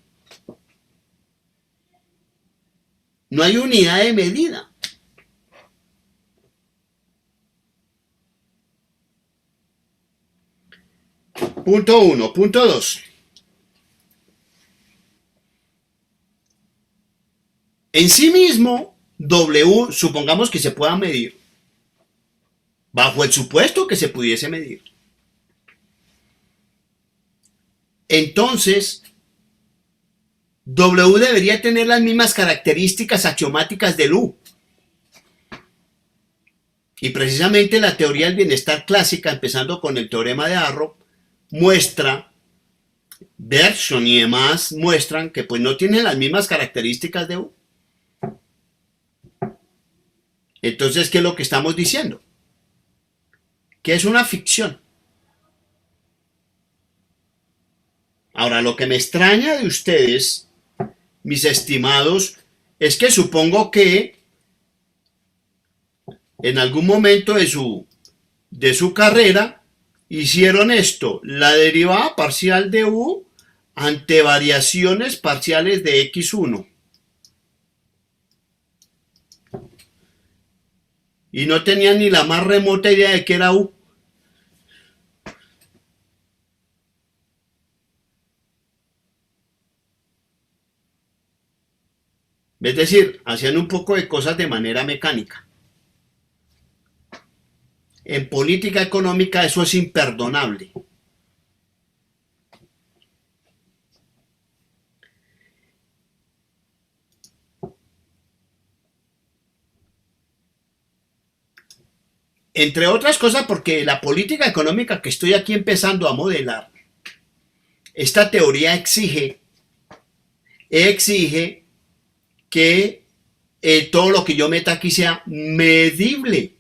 No hay unidad de medida. Punto 1. Punto 2. En sí mismo, W, supongamos que se pueda medir, bajo el supuesto que se pudiese medir. Entonces, W debería tener las mismas características axiomáticas del U. Y precisamente la teoría del bienestar clásica, empezando con el teorema de Arrow, muestra, Bergson y demás muestran que pues no tienen las mismas características de U. Entonces, ¿qué es lo que estamos diciendo? Que es una ficción. Ahora, lo que me extraña de ustedes, mis estimados, es que supongo que en algún momento de su carrera hicieron esto, la derivada parcial de U ante variaciones parciales de X1. Y no tenían ni la más remota idea de qué era U. Es decir, hacían un poco de cosas de manera mecánica. En política económica eso es imperdonable. Entre otras cosas porque la política económica que estoy aquí empezando a modelar, esta teoría exige que todo lo que yo meta aquí sea medible,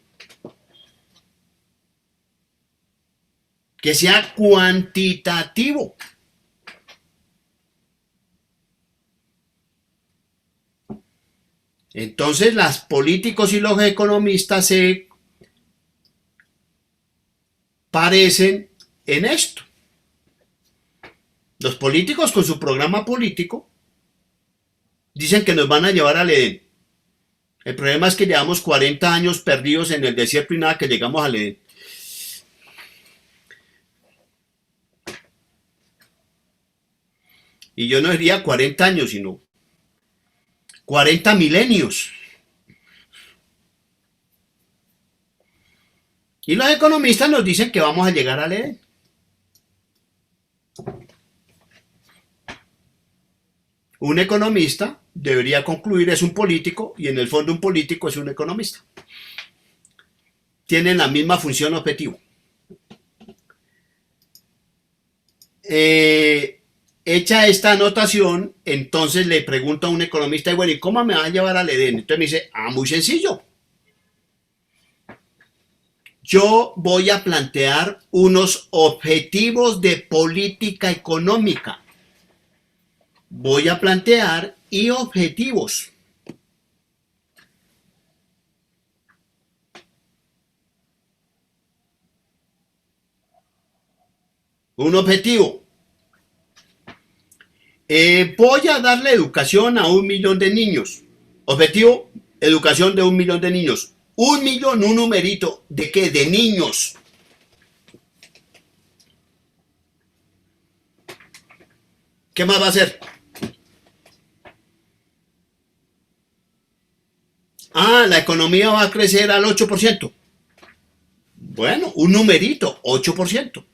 que sea cuantitativo. Entonces, los políticos y los economistas se parecen en esto. Los políticos con su programa político dicen que nos van a llevar al Edén. El problema es que llevamos 40 años perdidos en el desierto y nada que llegamos al Edén. Y yo no diría 40 años, sino 40 milenios. Y los economistas nos dicen que vamos a llegar al Edén. Un economista debería concluir es un político y en el fondo un político es un economista. Tienen la misma función objetivo. Hecha esta anotación, entonces le pregunto a un economista, y bueno, ¿y cómo me va a llevar al Edén? Entonces me dice, muy sencillo. Yo voy a plantear unos objetivos de política económica. Voy a plantear y objetivos. Un objetivo. Voy a darle educación a 1 millón de niños. Objetivo, Educación de 1 millón de niños. 1 millón, un numerito. ¿De qué? De niños. ¿Qué más va a hacer? Ah, la economía va a crecer al 8%. Bueno, un numerito, 8%.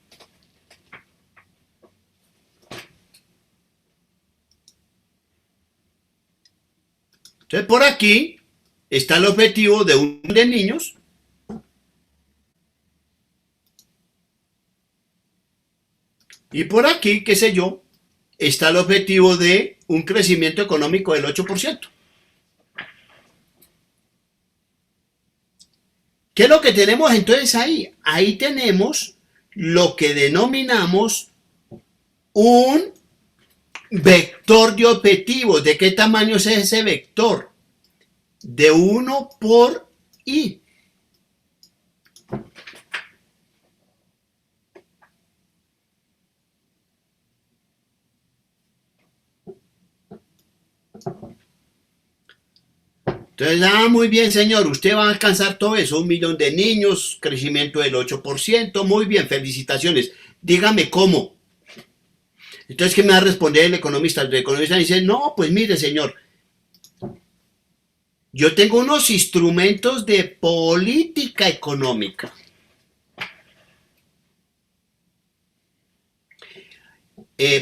Entonces, por aquí está el objetivo de 1 millón de niños. Y por aquí, qué sé yo, está el objetivo de un crecimiento económico del 8%. ¿Qué es lo que tenemos entonces ahí? Ahí tenemos lo que denominamos un vector de objetivos. ¿De qué tamaño es ese vector? De 1 por i. Entonces, muy bien, señor, usted va a alcanzar todo eso, 1 millón de niños, crecimiento del 8%, muy bien, felicitaciones. Dígame cómo. Entonces, ¿qué me va a responder el economista? El economista dice, no, pues mire, señor, yo tengo unos instrumentos de política económica.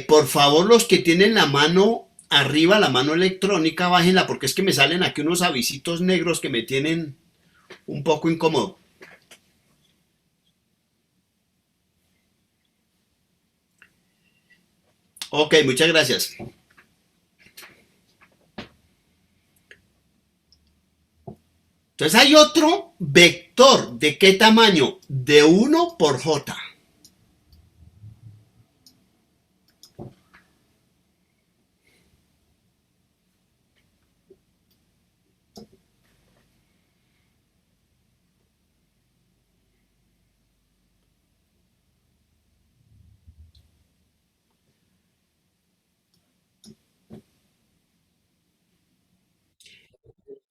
Por favor, los que tienen la mano arriba, la mano electrónica, bájenla, porque es que me salen aquí unos avisitos negros que me tienen un poco incómodo. Ok, muchas gracias. Entonces hay otro vector. ¿De qué tamaño? De 1 por j.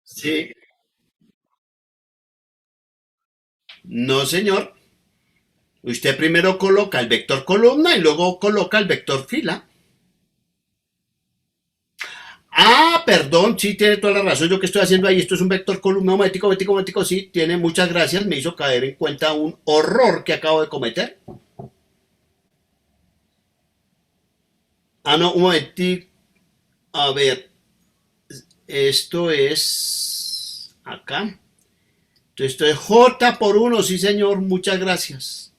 Sí. No, señor. Usted primero coloca el vector columna y luego coloca el vector fila. Ah, perdón, sí, tiene toda la razón. Yo que estoy haciendo ahí, esto es un vector columna, momentico, sí, tiene, muchas gracias. Me hizo caer en cuenta un horror que acabo de cometer. Ah, no, un momentico. A ver, esto es acá. Entonces, esto es J por 1, sí, señor, muchas gracias.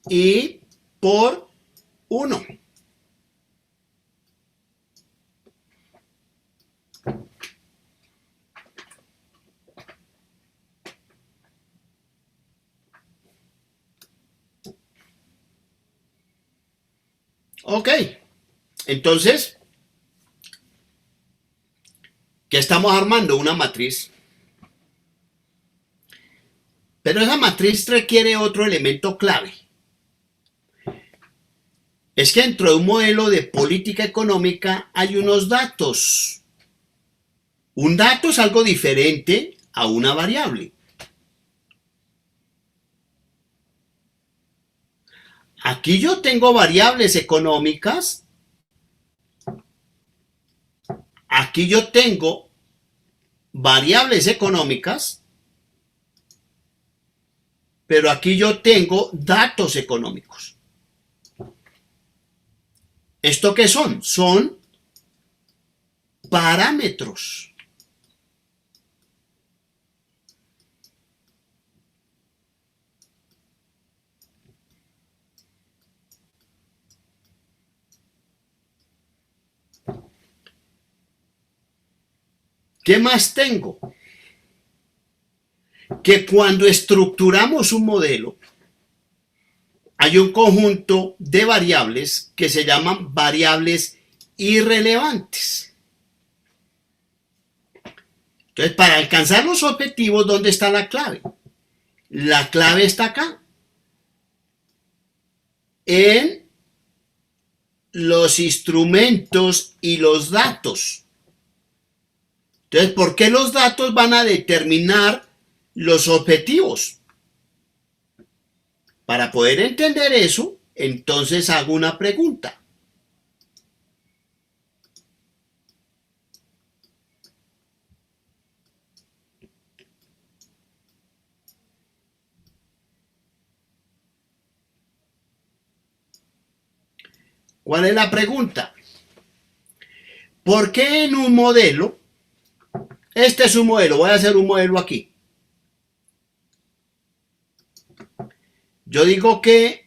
Y por 1. Ok, entonces, ¿qué estamos armando? Una matriz. Pero esa matriz requiere otro elemento clave. Es que dentro de un modelo de política económica hay unos datos. Un dato es algo diferente a una variable. Aquí yo tengo variables económicas. Aquí yo tengo variables económicas. Pero aquí yo tengo datos económicos. ¿Esto qué son? Son parámetros. ¿Qué más tengo? Que cuando estructuramos un modelo, hay un conjunto de variables que se llaman variables irrelevantes. Entonces, para alcanzar los objetivos, ¿dónde está la clave? La clave está acá. En los instrumentos y los datos. Entonces, ¿por qué los datos van a determinar los objetivos? Para poder entender eso, entonces hago una pregunta. ¿Cuál es la pregunta? ¿Por qué en un modelo, este es un modelo, voy a hacer un modelo aquí. Yo digo que,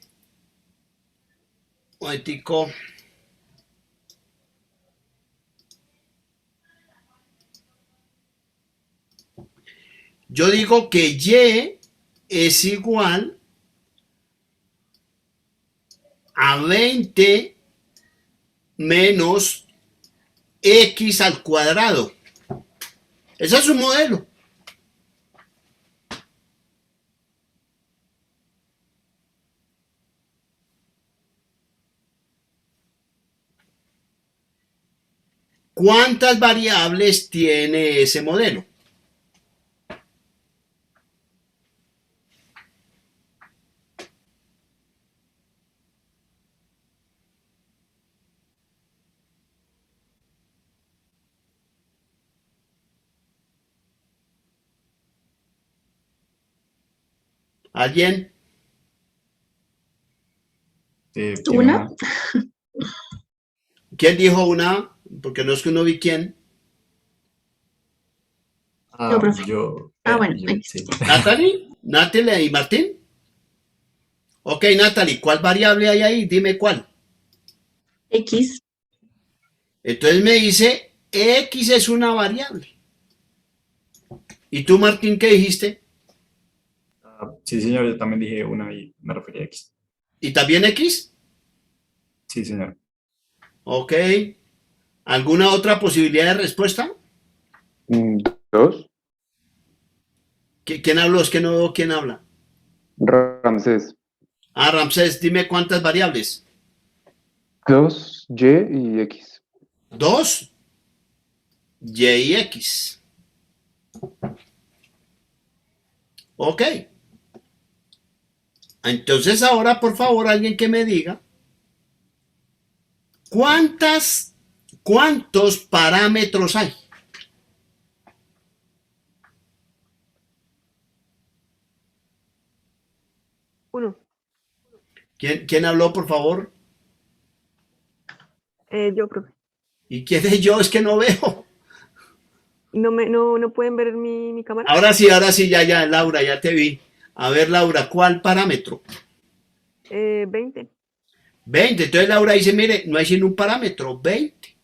un momentico, yo digo que Y es igual a 20 menos X al cuadrado. Ese es un modelo. ¿Cuántas variables tiene ese modelo? ¿Alguien? Tiene ¿Una? ¿Quién dijo una? Porque no es que uno vi quién. Yo, profe. Bueno, sí. ¿Natalie? ¿Natalie y Martín? Ok, Natalie, ¿cuál variable hay ahí? Dime cuál. X. Entonces me dice, X es una variable. ¿Y tú, Martín, qué dijiste? Sí, señor, yo también dije una y me refería a X. ¿Y también X? Sí, señor. Ok. ¿Alguna otra posibilidad de respuesta? 2. ¿Quién habló? Es que no veo quién habla. Ramsés. Ah, Ramsés, dime cuántas variables. 2, Y y X. 2, Y y X. Ok. Entonces ahora, por favor, alguien que me diga ¿cuántos parámetros hay? Uno. ¿Quién habló, por favor? Yo, profe. ¿Y quién es yo? Es que no veo. ¿No pueden ver mi cámara? Ahora sí, ya, Laura, ya te vi. A ver, Laura, ¿cuál parámetro? 20. 20. Entonces Laura dice, mire, no hay sino un parámetro, 20.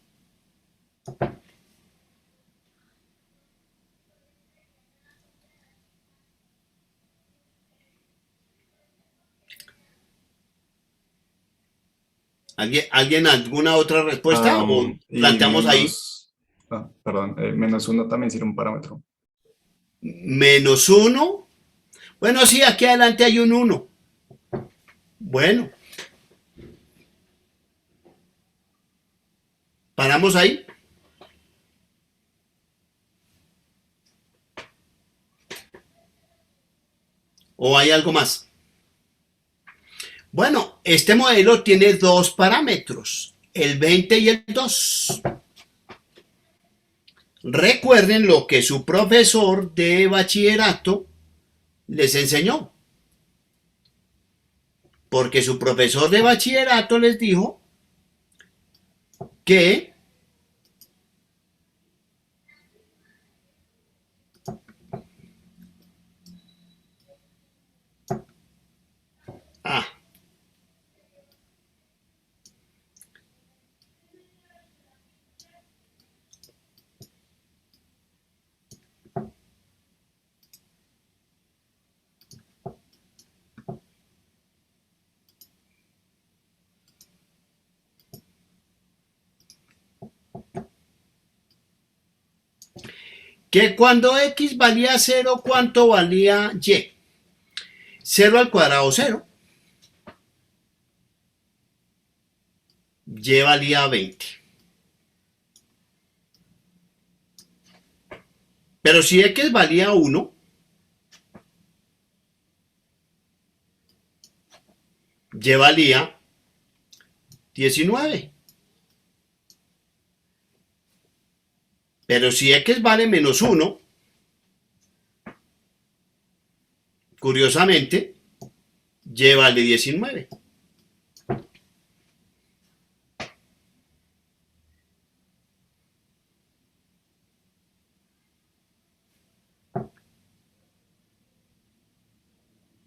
¿Alguien alguna otra respuesta? ¿O Y planteamos ahí? Perdón, menos uno también sirve un parámetro. Menos 1. Bueno, sí, aquí adelante hay un 1. Bueno. ¿Paramos ahí? ¿O hay algo más? Bueno, este modelo tiene dos parámetros, el 20 y el 2. Recuerden lo que su profesor de bachillerato les enseñó. Porque su profesor de bachillerato les dijo que que cuando X valía 0, ¿cuánto valía Y? 0 al cuadrado 0. Y valía 20. Pero si X valía 1, Y valía 19. Pero si X vale menos 1, curiosamente, Y vale 19.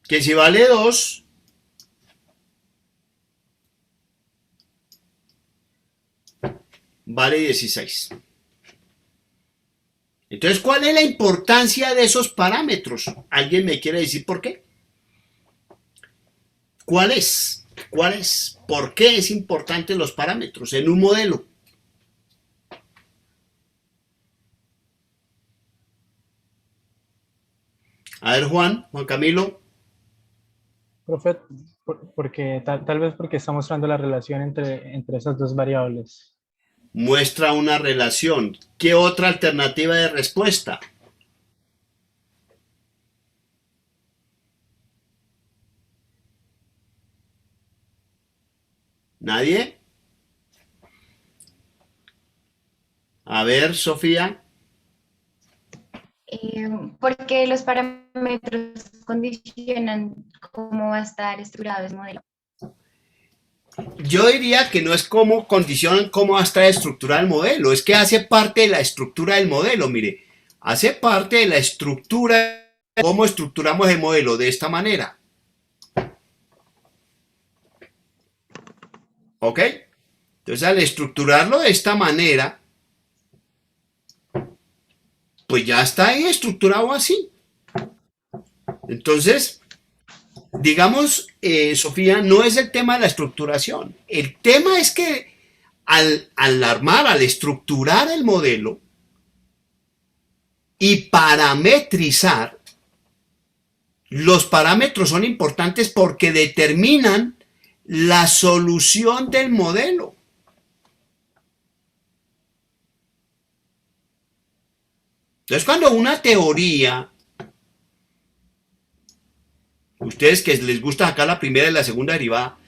Que si vale 2, vale 16. Entonces, ¿cuál es la importancia de esos parámetros? ¿Alguien me quiere decir por qué? ¿Cuál es? ¿Cuál es? ¿Por qué es importante los parámetros en un modelo? A ver, Juan Camilo. Profe, porque tal vez porque está mostrando la relación entre esas dos variables. Muestra una relación. ¿Qué otra alternativa de respuesta? ¿Nadie? A ver, Sofía. Porque los parámetros condicionan cómo va a estar estructurado el modelo. Yo diría que no es cómo condicionan cómo va a estar estructurado el modelo, es que hace parte de la estructura del modelo, mire, hace parte de la estructura, cómo estructuramos el modelo de esta manera. ¿Ok? Entonces al estructurarlo de esta manera, pues ya está ahí estructurado así. Entonces, digamos, Sofía, no es el tema de la estructuración. El tema es que al estructurar el modelo y parametrizar, los parámetros son importantes porque determinan la solución del modelo. Entonces, cuando una teoría, ustedes que les gusta sacar la primera y la segunda derivada,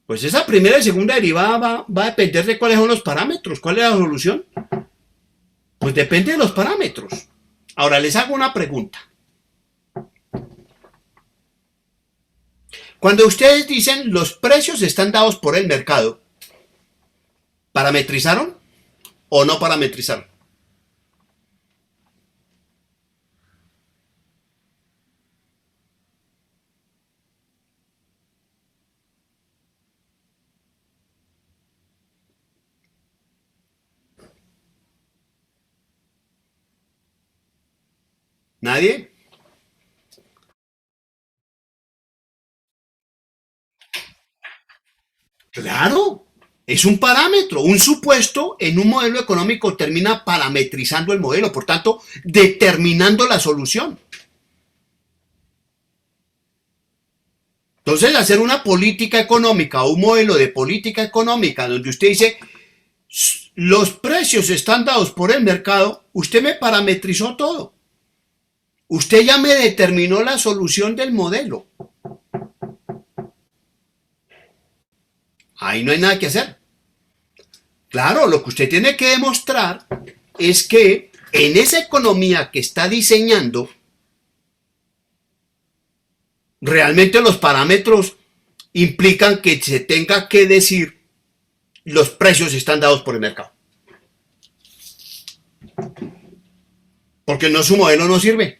pues esa primera y segunda derivada va a depender de cuáles son los parámetros, cuál es la solución. Pues depende de los parámetros. Ahora les hago una pregunta. Cuando ustedes dicen los precios están dados por el mercado, ¿parametrizaron o no parametrizaron? ¿Nadie? Claro, es un parámetro, un supuesto en un modelo económico termina parametrizando el modelo, por tanto, determinando la solución. Entonces, hacer una política económica o un modelo de política económica donde usted dice los precios están dados por el mercado, usted me parametrizó todo. Usted ya me determinó la solución del modelo. Ahí no hay nada que hacer. Claro, lo que usted tiene que demostrar es que en esa economía que está diseñando, realmente los parámetros implican que se tenga que decir los precios están dados por el mercado. Porque no, su modelo no sirve.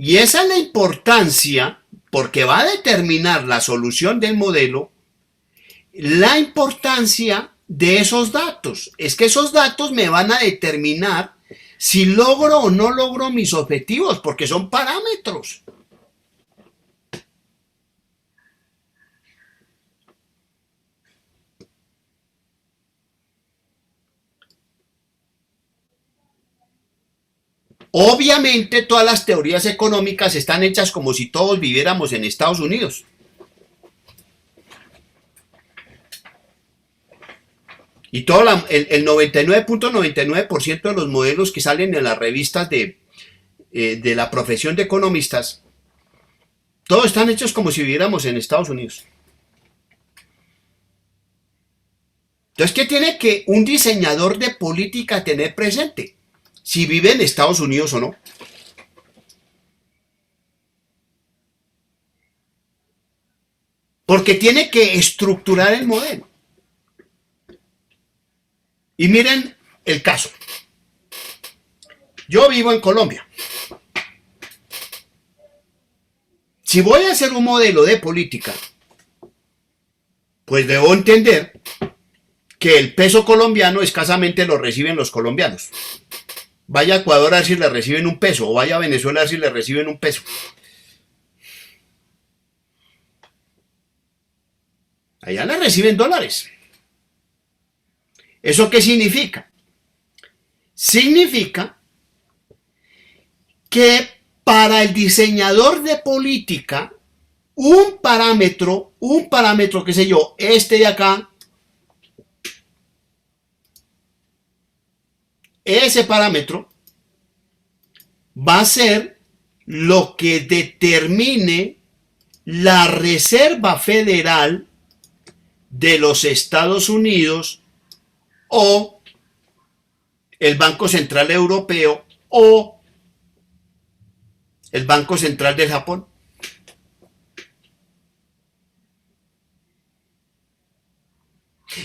Y esa es la importancia, porque va a determinar la solución del modelo, la importancia de esos datos. Es que esos datos me van a determinar si logro o no logro mis objetivos, porque son parámetros. Obviamente todas las teorías económicas están hechas como si todos viviéramos en Estados Unidos. Y todo el 99.99% de los modelos que salen en las revistas de la profesión de economistas, todos están hechos como si viviéramos en Estados Unidos. Entonces, ¿qué tiene que un diseñador de política tener presente? Si vive en Estados Unidos o no. Porque tiene que estructurar el modelo. Y miren el caso. Yo vivo en Colombia. Si voy a hacer un modelo de política, pues debo entender que el peso colombiano escasamente lo reciben los colombianos. Vaya a Ecuador a ver si le reciben un peso, o vaya a Venezuela a ver si le reciben un peso. Allá le reciben dólares. ¿Eso qué significa? Significa que para el diseñador de política, un parámetro, qué sé yo, este de acá, ese parámetro va a ser lo que determine la Reserva Federal de los Estados Unidos o el Banco Central Europeo o el Banco Central del Japón.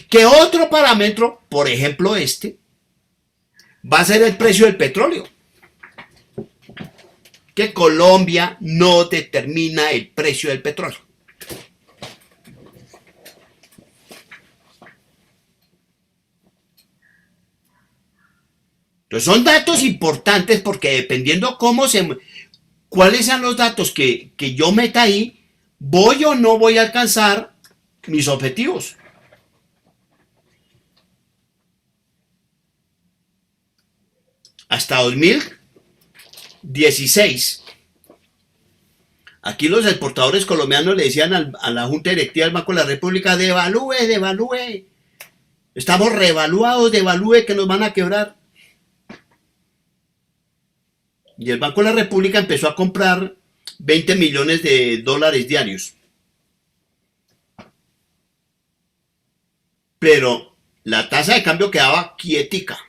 ¿Qué otro parámetro, por ejemplo este, va a ser el precio del petróleo? Que Colombia no determina el precio del petróleo. Entonces son datos importantes porque dependiendo cuáles sean los datos que yo meta ahí, voy o no voy a alcanzar mis objetivos. Hasta 2016, aquí los exportadores colombianos le decían a la Junta Directiva del Banco de la República, devalúe, estamos revaluados, devalúe que nos van a quebrar. Y el Banco de la República empezó a comprar 20 millones de dólares diarios. Pero la tasa de cambio quedaba quietica.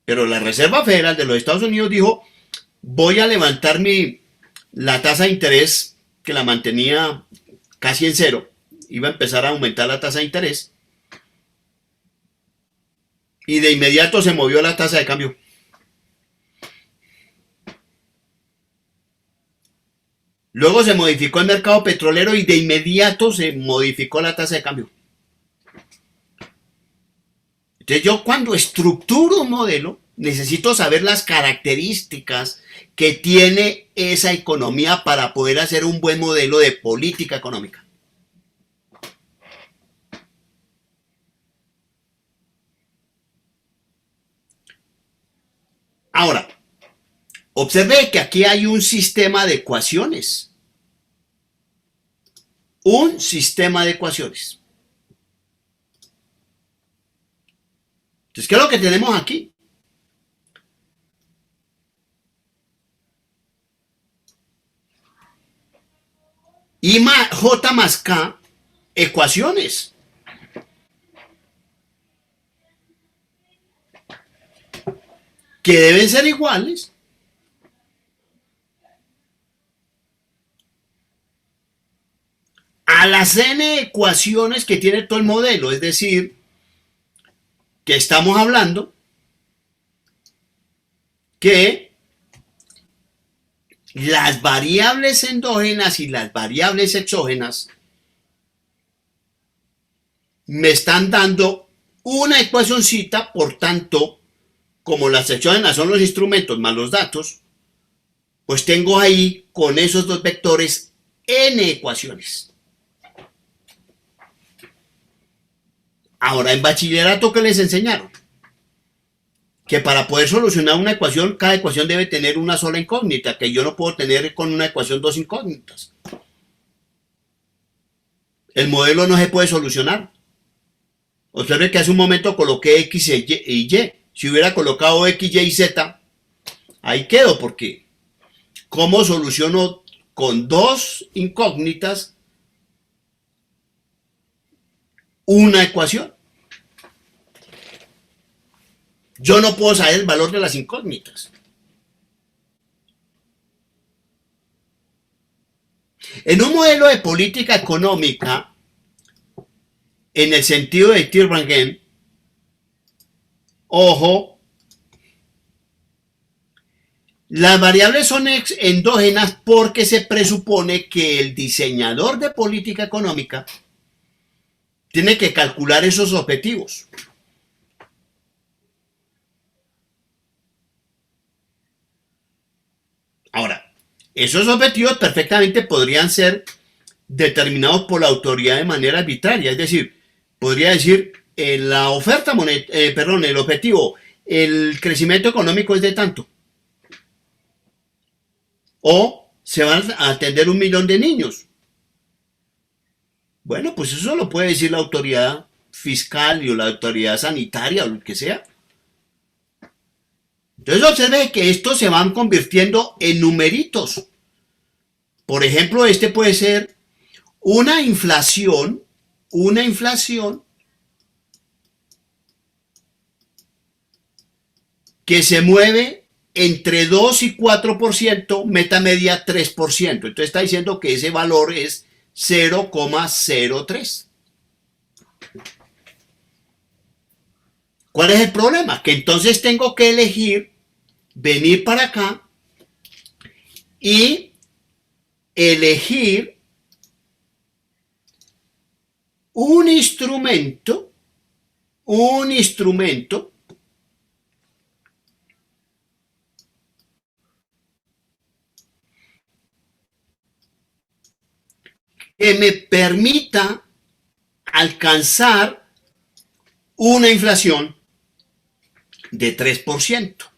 Pero la Reserva Federal de los Estados Unidos dijo, voy a levantar la tasa de interés que la mantenía casi en cero. Iba a empezar a aumentar la tasa de interés. Y de inmediato se movió la tasa de cambio. Luego se modificó el mercado petrolero y de inmediato se modificó la tasa de cambio. Entonces yo cuando estructuro un modelo necesito saber las características que tiene esa economía para poder hacer un buen modelo de política económica. Ahora, observe que aquí hay un sistema de ecuaciones. Un sistema de ecuaciones. Entonces, ¿qué es lo que tenemos aquí? J más K, ecuaciones. Que deben ser iguales a las n ecuaciones que tiene todo el modelo, es decir, que estamos hablando que las variables endógenas y las variables exógenas me están dando una ecuacioncita, por tanto, como las exógenas son los instrumentos más los datos, pues tengo ahí con esos dos vectores n ecuaciones. Ahora, en bachillerato, ¿qué les enseñaron? que para poder solucionar una ecuación, cada ecuación debe tener una sola incógnita, que yo no puedo tener con una ecuación dos incógnitas. El modelo no se puede solucionar. Observe que hace un momento coloqué X y Y. Si hubiera colocado X, Y y Z, ahí quedo, porque ¿cómo soluciono con dos incógnitas una ecuación? Yo no puedo saber el valor de las incógnitas. En un modelo de política económica, en el sentido de Tirbangen, ojo, las variables son endógenas porque se presupone que el diseñador de política económica tiene que calcular esos objetivos. Ahora, esos objetivos perfectamente podrían ser determinados por la autoridad de manera arbitraria, es decir, podría decir la oferta el objetivo, el crecimiento económico es de tanto, o se van a atender 1 millón de niños. Bueno, pues eso lo puede decir la autoridad fiscal o la autoridad sanitaria o lo que sea. Entonces observe que estos se van convirtiendo en numeritos. Por ejemplo, este puede ser una inflación que se mueve entre 2 y 4%, meta media 3%. Entonces está diciendo que ese valor es 0,03. ¿Cuál es el problema? Que entonces tengo que elegir venir para acá y elegir un instrumento que me permita alcanzar una inflación de 3%.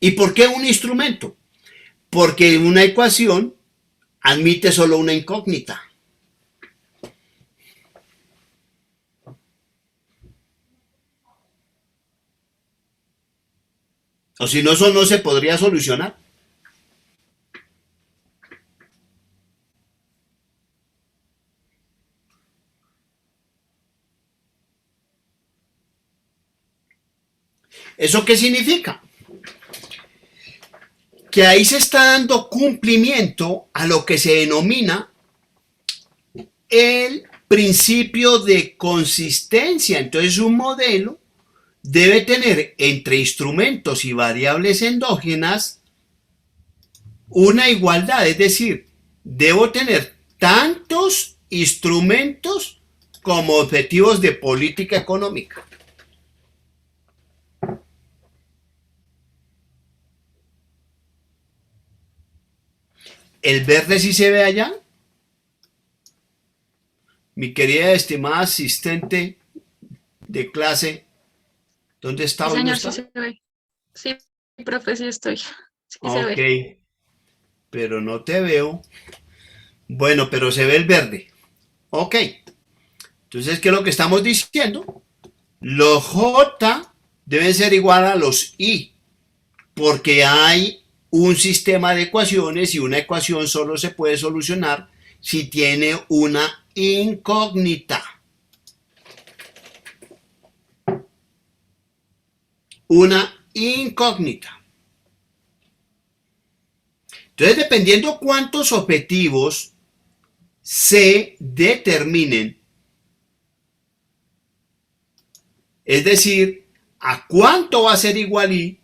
¿Y por qué un instrumento? Porque una ecuación admite solo una incógnita. O si no, eso no se podría solucionar. ¿Eso qué significa? Que ahí se está dando cumplimiento a lo que se denomina el principio de consistencia. Entonces un modelo debe tener entre instrumentos y variables endógenas una igualdad, es decir, debo tener tantos instrumentos como objetivos de política económica. ¿El verde sí se ve allá? Mi querida estimada asistente de clase, ¿dónde está? Sí, señor, ¿Dónde está? sí se ve. Sí, profe, sí estoy. Sí se ve. Ok, pero no te veo. Bueno, pero se ve el verde. Ok, entonces, ¿qué es lo que estamos diciendo? Los J deben ser igual a los I, porque hay un sistema de ecuaciones y una ecuación solo se puede solucionar si tiene una incógnita. Una incógnita. Entonces, dependiendo cuántos objetivos se determinen, es decir, a cuánto va a ser igual I,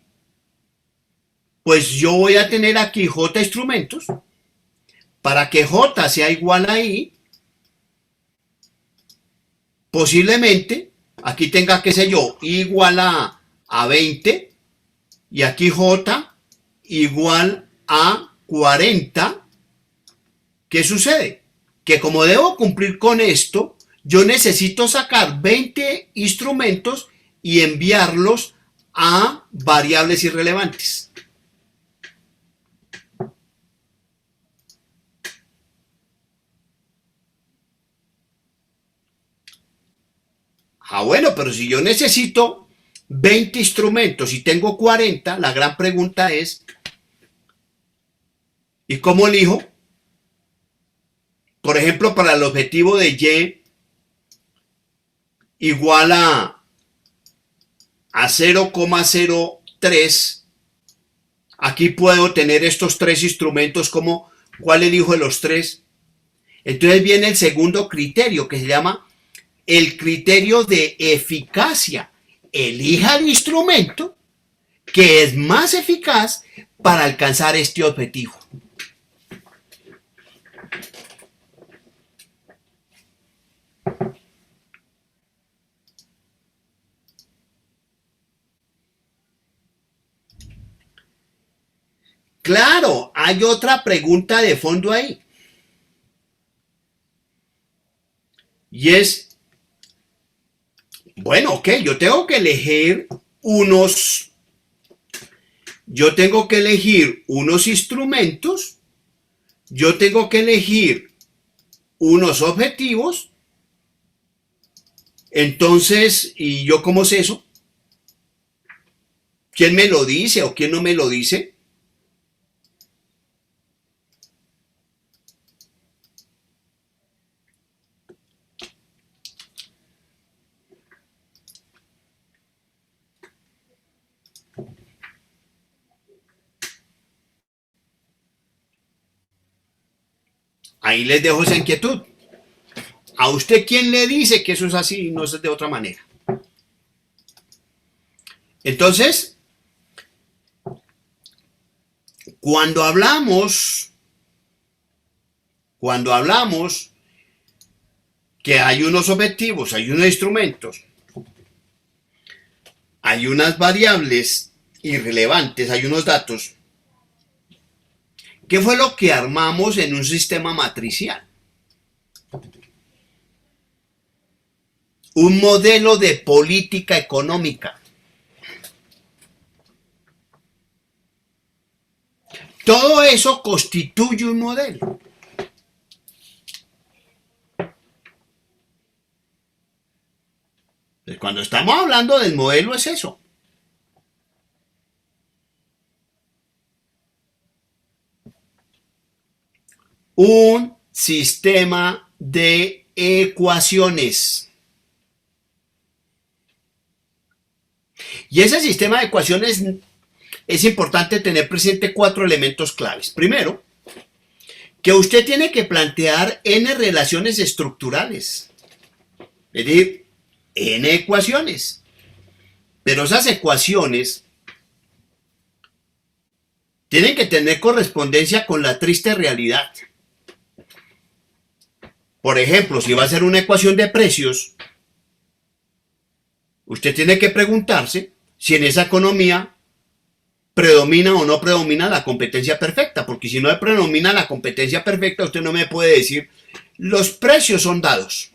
pues yo voy a tener aquí J instrumentos. Para que J sea igual a I, posiblemente aquí tenga, qué sé yo, I igual a 20 y aquí J igual a 40. ¿Qué sucede? Que como debo cumplir con esto, yo necesito sacar 20 instrumentos y enviarlos a variables irrelevantes. Bueno, pero si yo necesito 20 instrumentos y tengo 40, la gran pregunta es, ¿y cómo elijo? Por ejemplo, para el objetivo de Y igual a 0,03, aquí puedo tener estos tres instrumentos, ¿cuál elijo de los tres? Entonces viene el segundo criterio, que se llama el criterio de eficacia. Elija el instrumento que es más eficaz para alcanzar este objetivo. Claro, hay otra pregunta de fondo ahí. Y es, bueno, ok, yo tengo que elegir unos instrumentos, yo tengo que elegir unos objetivos. Entonces, ¿y yo cómo sé eso? ¿Quién me lo dice o quién no me lo dice? Ahí les dejo esa inquietud. ¿A usted quién le dice que eso es así y no es de otra manera? Entonces, cuando hablamos que hay unos objetivos, hay unos instrumentos, hay unas variables irrelevantes, hay unos datos, ¿qué fue lo que armamos en un sistema matricial? Un modelo de política económica. Todo eso constituye un modelo. Cuando estamos hablando del modelo es eso. Un sistema de ecuaciones. Y ese sistema de ecuaciones es importante tener presente 4 elementos claves. Primero, que usted tiene que plantear n relaciones estructurales. Es decir, n ecuaciones. Pero esas ecuaciones tienen que tener correspondencia con la triste realidad. Por ejemplo, si va a ser una ecuación de precios, usted tiene que preguntarse si en esa economía predomina o no predomina la competencia perfecta, porque si no predomina la competencia perfecta, usted no me puede decir los precios son dados,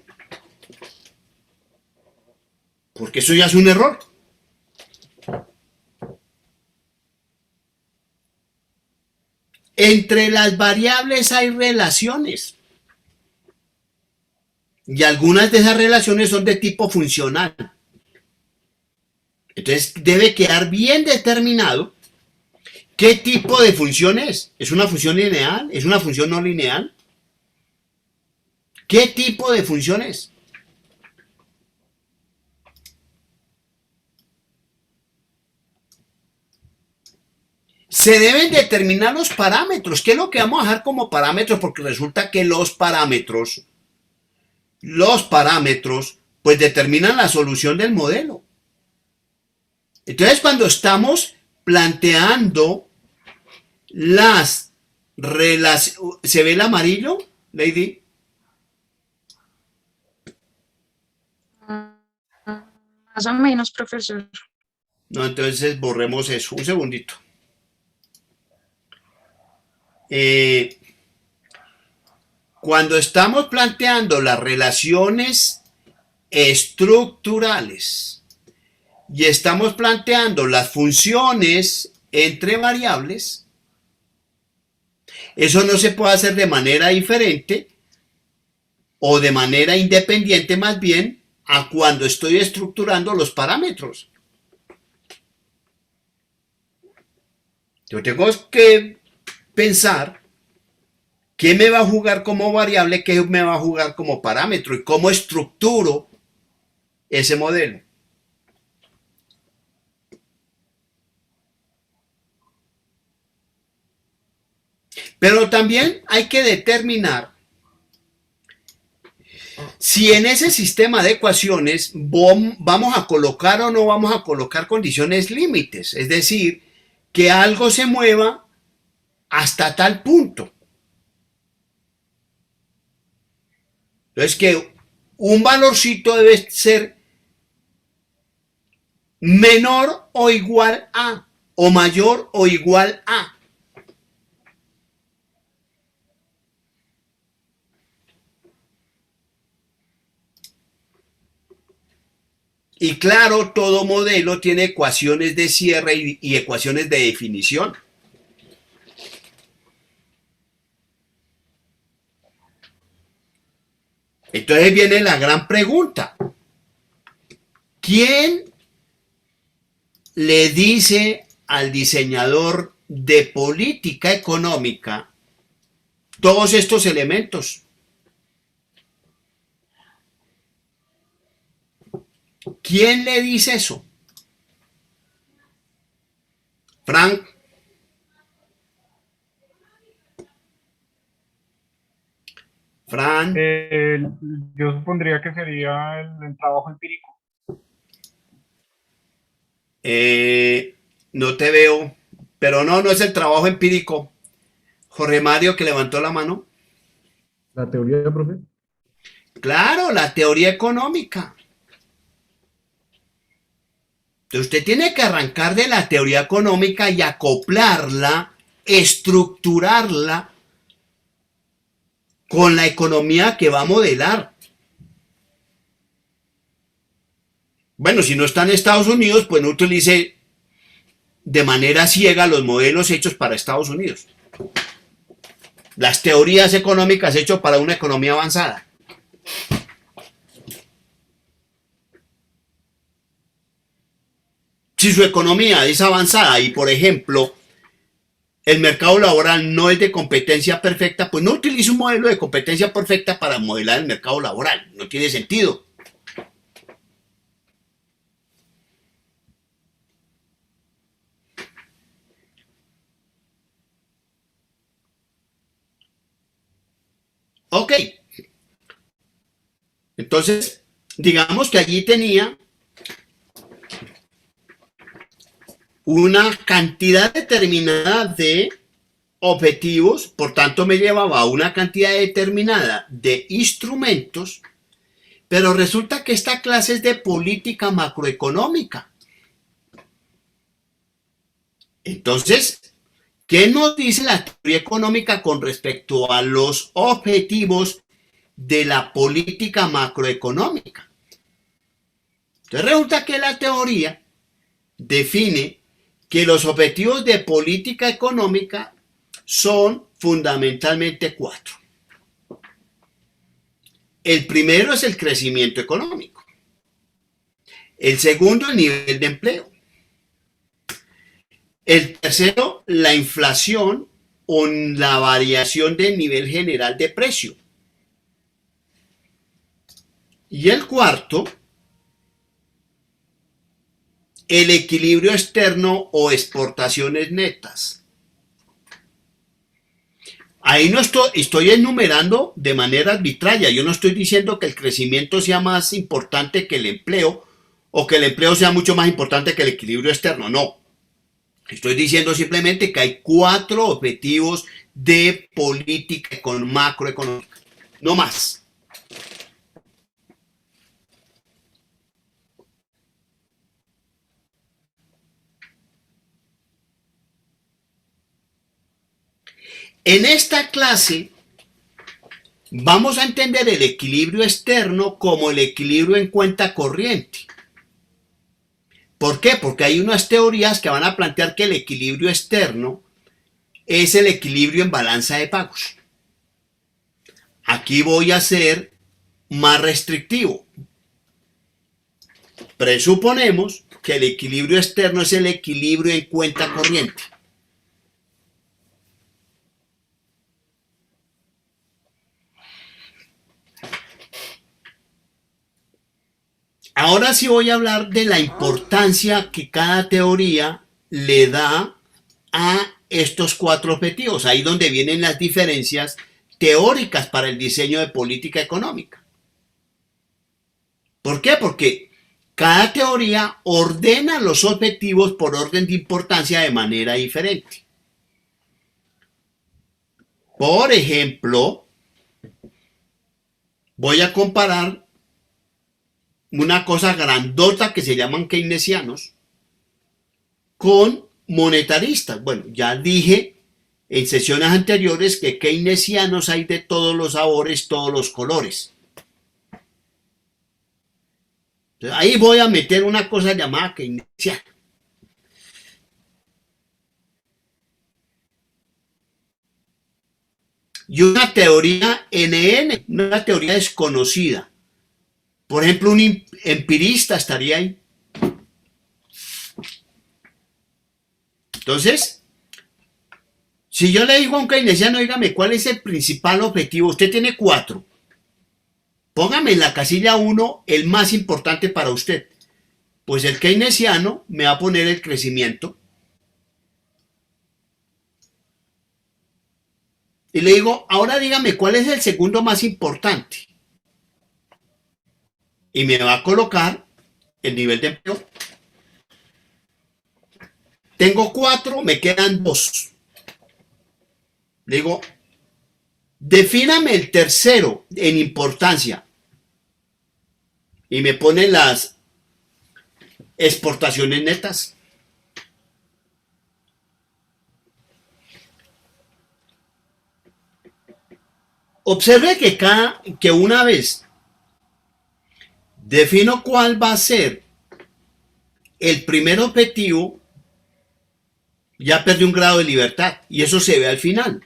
porque eso ya es un error. Entre las variables hay relaciones. Y algunas de esas relaciones son de tipo funcional. Entonces debe quedar bien determinado qué tipo de función es. ¿Es una función lineal? ¿Es una función no lineal? ¿Qué tipo de función es? Se deben determinar los parámetros. ¿Qué es lo que vamos a dejar como parámetros? Porque resulta que los parámetros pues determinan la solución del modelo. Entonces, cuando estamos planteando las relaciones, ¿se ve el amarillo, Lady? Más o menos, profesor. No, entonces borremos eso. Un segundito. cuando estamos planteando las relaciones estructurales y estamos planteando las funciones entre variables, eso no se puede hacer de manera diferente o de manera independiente más bien a cuando estoy estructurando los parámetros. Yo tengo que pensar qué me va a jugar como variable, qué me va a jugar como parámetro y cómo estructuro ese modelo. Pero también hay que determinar si en ese sistema de ecuaciones vamos a colocar o no vamos a colocar condiciones límites, es decir, que algo se mueva hasta tal punto. Entonces, que un valorcito debe ser menor o igual a, o mayor o igual a. Y claro, todo modelo tiene ecuaciones de cierre y ecuaciones de definición. Entonces viene la gran pregunta. ¿Quién le dice al diseñador de política económica todos estos elementos? ¿Quién le dice eso? Frank. Fran. Yo supondría que sería el trabajo empírico. No te veo, pero no es el trabajo empírico. Jorge Mario, que levantó la mano. ¿La teoría, profe? Claro, la teoría económica. Entonces usted tiene que arrancar de la teoría económica y acoplarla, estructurarla con la economía que va a modelar. Bueno, si no está en Estados Unidos, pues no utilice de manera ciega los modelos hechos para Estados Unidos. Las teorías económicas hechas para una economía avanzada. Si su economía es avanzada y, por ejemplo, el mercado laboral no es de competencia perfecta, pues no utilice un modelo de competencia perfecta para modelar el mercado laboral. No tiene sentido. Ok. Entonces, digamos que allí tenía una cantidad determinada de objetivos, por tanto me llevaba a una cantidad determinada de instrumentos, pero resulta que esta clase es de política macroeconómica. Entonces, ¿qué nos dice la teoría económica con respecto a los objetivos de la política macroeconómica? Entonces resulta que la teoría define que los objetivos de política económica son fundamentalmente 4. El primero es el crecimiento económico. El segundo, el nivel de empleo. El tercero, la inflación o la variación del nivel general de precio. Y el cuarto, el equilibrio externo o exportaciones netas. Ahí no estoy enumerando de manera arbitraria. Yo no estoy diciendo que el crecimiento sea más importante que el empleo o que el empleo sea mucho más importante que el equilibrio externo. No. Estoy diciendo simplemente que hay 4 objetivos de política macroeconómica. No más. En esta clase vamos a entender el equilibrio externo como el equilibrio en cuenta corriente. ¿Por qué? Porque hay unas teorías que van a plantear que el equilibrio externo es el equilibrio en balanza de pagos. Aquí voy a ser más restrictivo. Presuponemos que el equilibrio externo es el equilibrio en cuenta corriente. Ahora sí voy a hablar de la importancia que cada teoría le da a estos 4 objetivos. Ahí donde vienen las diferencias teóricas para el diseño de política económica. ¿Por qué? Porque cada teoría ordena los objetivos por orden de importancia de manera diferente. Por ejemplo, voy a comparar una cosa grandota que se llaman keynesianos con monetaristas. Bueno, ya dije en sesiones anteriores que keynesianos hay de todos los sabores, todos los colores. Entonces, ahí voy a meter una cosa llamada keynesiana. Y una teoría NN, una teoría desconocida. Por ejemplo, un empirista estaría ahí. Entonces, si yo le digo a un keynesiano, dígame, ¿cuál es el principal objetivo? Usted tiene 4. Póngame en la casilla 1 el más importante para usted. Pues el keynesiano me va a poner el crecimiento. Y le digo, ahora dígame, ¿cuál es el segundo más importante? Y me va a colocar el nivel de empleo. Tengo 4, me quedan 2. Le digo, defíname el tercero en importancia. Y me pone las exportaciones netas. Observe que una vez defino cuál va a ser el primer objetivo, ya perdí un grado de libertad y eso se ve al final.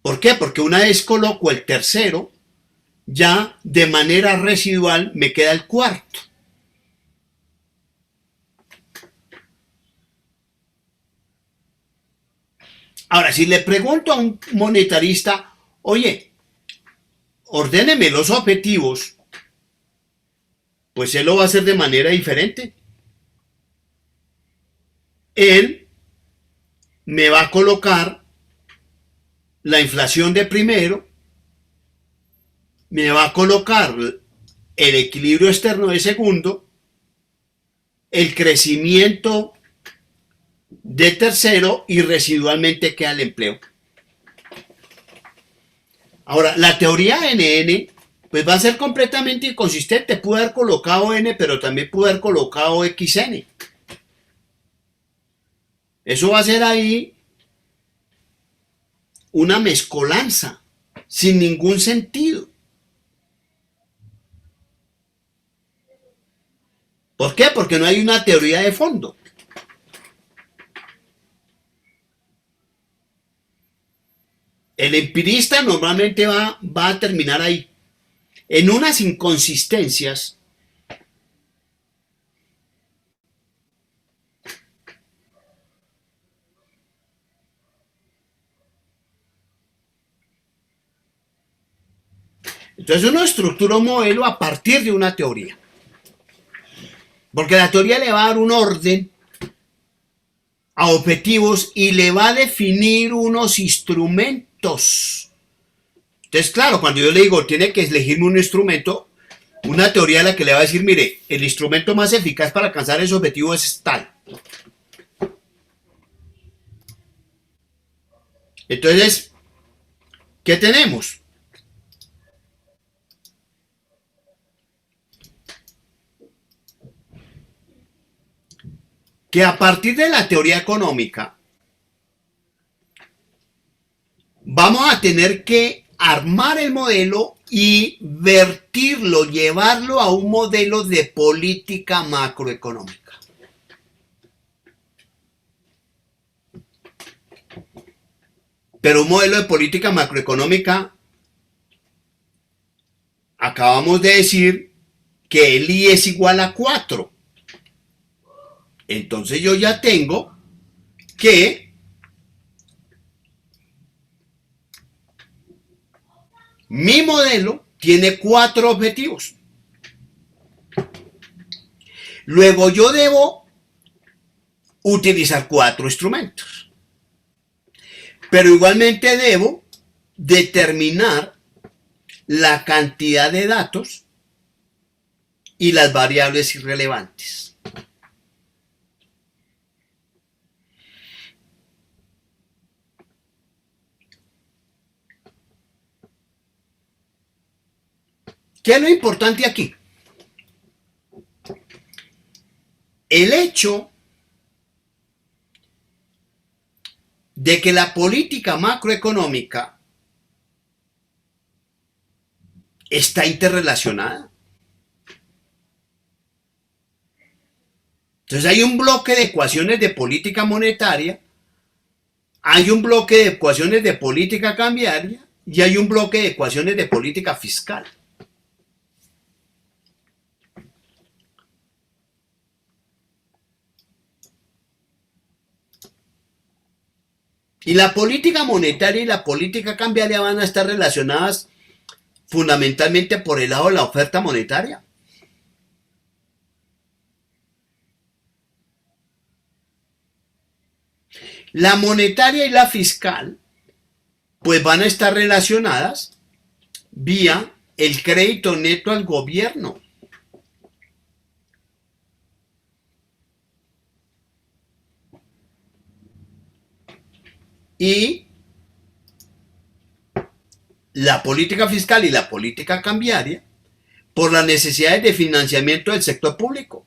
¿Por qué? Porque una vez coloco el tercero, ya de manera residual me queda el cuarto. Ahora, si le pregunto a un monetarista, oye, ordéneme los objetivos, pues él lo va a hacer de manera diferente. Él me va a colocar la inflación de primero, me va a colocar el equilibrio externo de segundo, el crecimiento de tercero y residualmente queda el empleo. Ahora, la teoría NN pues va a ser completamente inconsistente. Pude haber colocado N, pero también pude haber colocado XN. Eso va a ser ahí una mezcolanza sin ningún sentido. ¿Por qué? Porque no hay una teoría de fondo. El empirista normalmente va a terminar ahí, en unas inconsistencias entonces uno estructura un modelo a partir de una teoría, porque la teoría le va a dar un orden a objetivos y le va a definir unos instrumentos. Entonces, claro, cuando yo le digo, tiene que elegirme un instrumento, una teoría la que le va a decir, mire, el instrumento más eficaz para alcanzar ese objetivo es tal. Entonces, ¿qué tenemos? Que a partir de la teoría económica, vamos a tener que armar el modelo y vertirlo, llevarlo a un modelo de política macroeconómica. Pero un modelo de política macroeconómica, acabamos de decir que el I es igual a 4. Entonces yo ya tengo que mi modelo tiene 4 objetivos. Luego yo debo utilizar 4 instrumentos. Pero igualmente debo determinar la cantidad de datos y las variables irrelevantes. ¿Qué es lo importante aquí? El hecho de que la política macroeconómica está interrelacionada. Entonces hay un bloque de ecuaciones de política monetaria, hay un bloque de ecuaciones de política cambiaria y hay un bloque de ecuaciones de política fiscal. Y la política monetaria y la política cambiaria van a estar relacionadas fundamentalmente por el lado de la oferta monetaria. La monetaria y la fiscal pues van a estar relacionadas vía el crédito neto al gobierno. Y la política fiscal y la política cambiaria por las necesidades de financiamiento del sector público.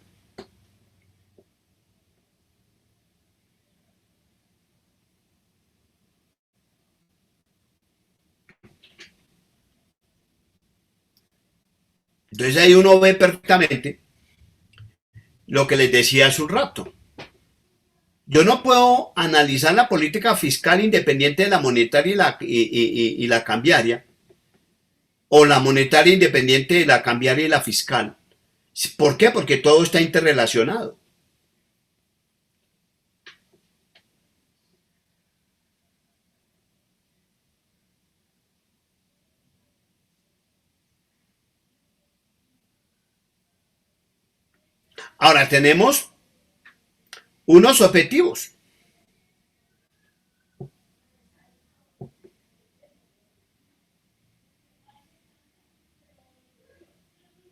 Entonces ahí uno ve perfectamente lo que les decía hace un rato. Yo no puedo analizar la política fiscal independiente de la monetaria y la cambiaria, o la monetaria independiente de la cambiaria y la fiscal. ¿Por qué? Porque todo está interrelacionado. Ahora tenemos unos objetivos.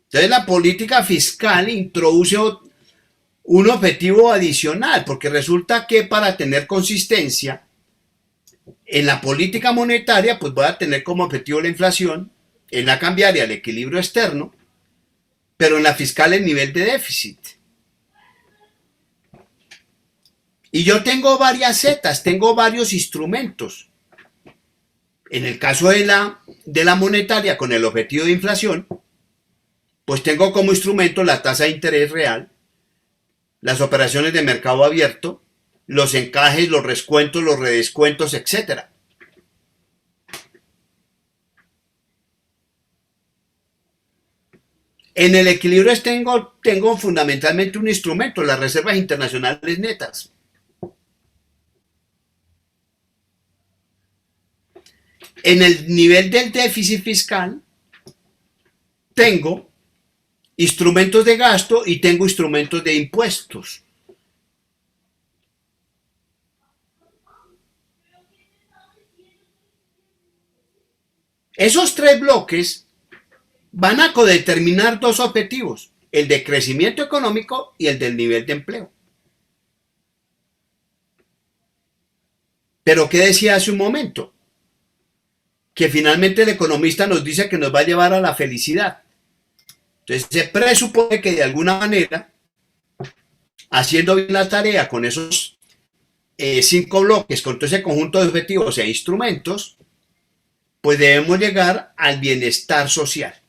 Entonces la política fiscal introduce un objetivo adicional, porque resulta que para tener consistencia en la política monetaria, pues voy a tener como objetivo la inflación, en la cambiaria el equilibrio externo, pero en la fiscal el nivel de déficit. Y yo tengo varias zetas, tengo varios instrumentos. En el caso de la monetaria con el objetivo de inflación, pues tengo como instrumento la tasa de interés real, las operaciones de mercado abierto, los encajes, los descuentos, los redescuentos, etc. En el equilibrio tengo fundamentalmente un instrumento, las reservas internacionales netas. En el nivel del déficit fiscal tengo instrumentos de gasto y tengo instrumentos de impuestos. Esos 3 bloques van a codeterminar 2 objetivos, el de crecimiento económico y el del nivel de empleo. Pero ¿qué decía hace un momento? Que finalmente el economista nos dice que nos va a llevar a la felicidad. Entonces se presupone que de alguna manera, haciendo bien la tarea con esos 5 bloques, con todo ese conjunto de objetivos e instrumentos, pues debemos llegar al bienestar social.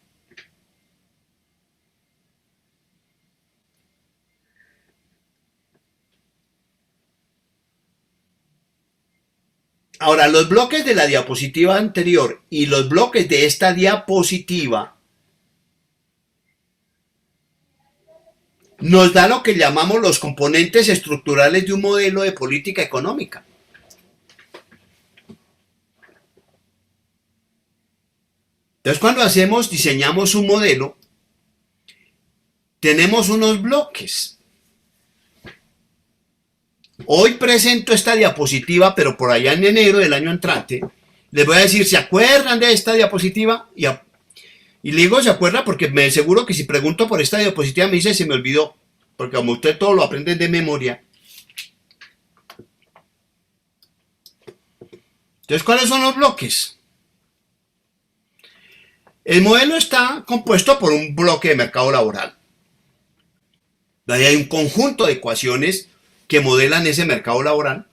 Ahora, los bloques de la diapositiva anterior y los bloques de esta diapositiva nos da lo que llamamos los componentes estructurales de un modelo de política económica. Entonces, cuando diseñamos un modelo, tenemos unos bloques. Hoy presento esta diapositiva, pero por allá en enero del año entrante, les voy a decir, ¿se acuerdan de esta diapositiva? Y le digo, ¿se acuerda? Porque me aseguro que si pregunto por esta diapositiva me dice, se me olvidó. Porque como usted todo lo aprende de memoria. Entonces, ¿cuáles son los bloques? El modelo está compuesto por un bloque de mercado laboral. Ahí hay un conjunto de ecuaciones que modelan ese mercado laboral.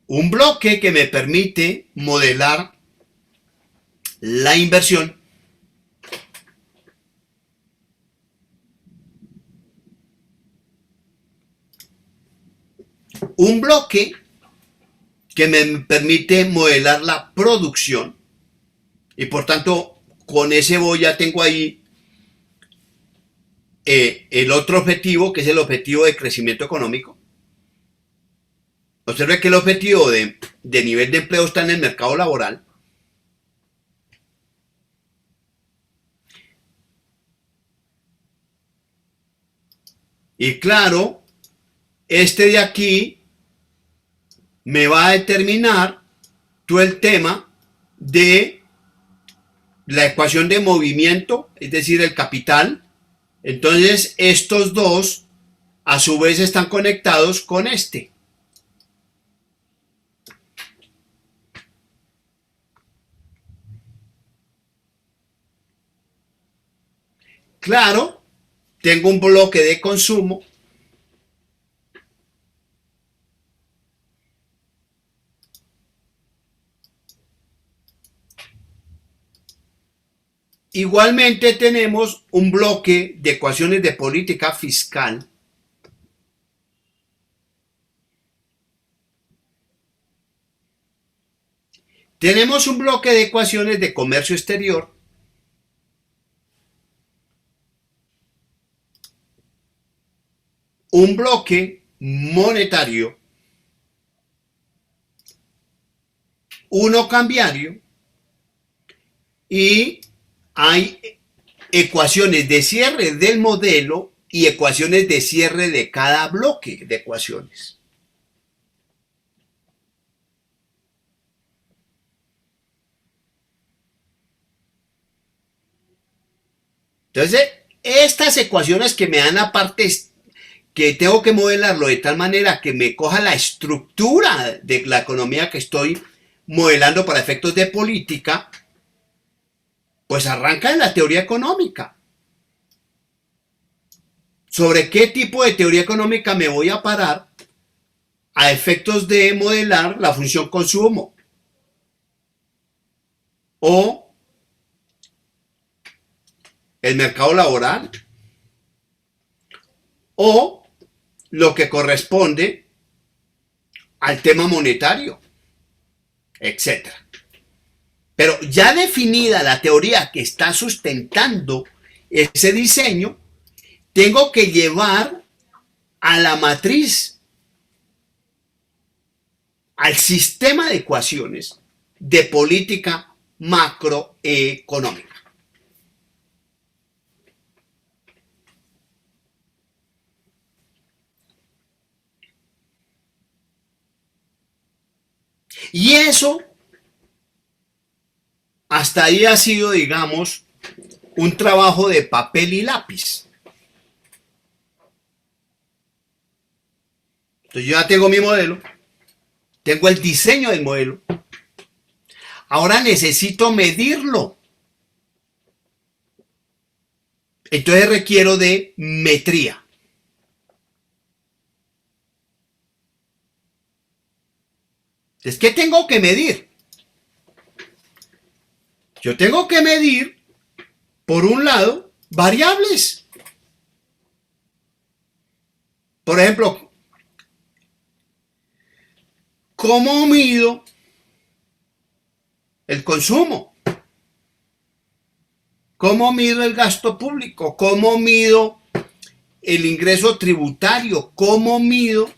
Un bloque que me permite modelar la inversión. Un bloque que me permite modelar la producción. Y por tanto, con ese ya tengo ahí el otro objetivo, que es el objetivo de crecimiento económico. Observe que el objetivo de nivel de empleo está en el mercado laboral. Y claro, este de aquí me va a determinar todo el tema de la ecuación de movimiento, es decir, el capital. Entonces, estos dos a su vez están conectados con este. Claro, tengo un bloque de consumo. Igualmente tenemos un bloque de ecuaciones de política fiscal. Tenemos un bloque de ecuaciones de comercio exterior. Un bloque monetario. Uno cambiario. Y hay ecuaciones de cierre del modelo y ecuaciones de cierre de cada bloque de ecuaciones. Entonces, estas ecuaciones que me dan aparte, que tengo que modelarlo de tal manera que me coja la estructura de la economía que estoy modelando para efectos de política, pues arranca en la teoría económica. ¿Sobre qué tipo de teoría económica me voy a parar a efectos de modelar la función consumo? O el mercado laboral. O lo que corresponde al tema monetario, etcétera. Pero ya definida la teoría que está sustentando ese diseño, tengo que llevar a la matriz, al sistema de ecuaciones de política macroeconómica. Y eso hasta ahí ha sido, digamos, un trabajo de papel y lápiz. Entonces yo ya tengo mi modelo, tengo el diseño del modelo. Ahora necesito medirlo. Entonces requiero de metría. Entonces, ¿qué tengo que medir? Yo tengo que medir, por un lado, variables. Por ejemplo, ¿cómo mido el consumo? ¿Cómo mido el gasto público? ¿Cómo mido el ingreso tributario? ¿Cómo mido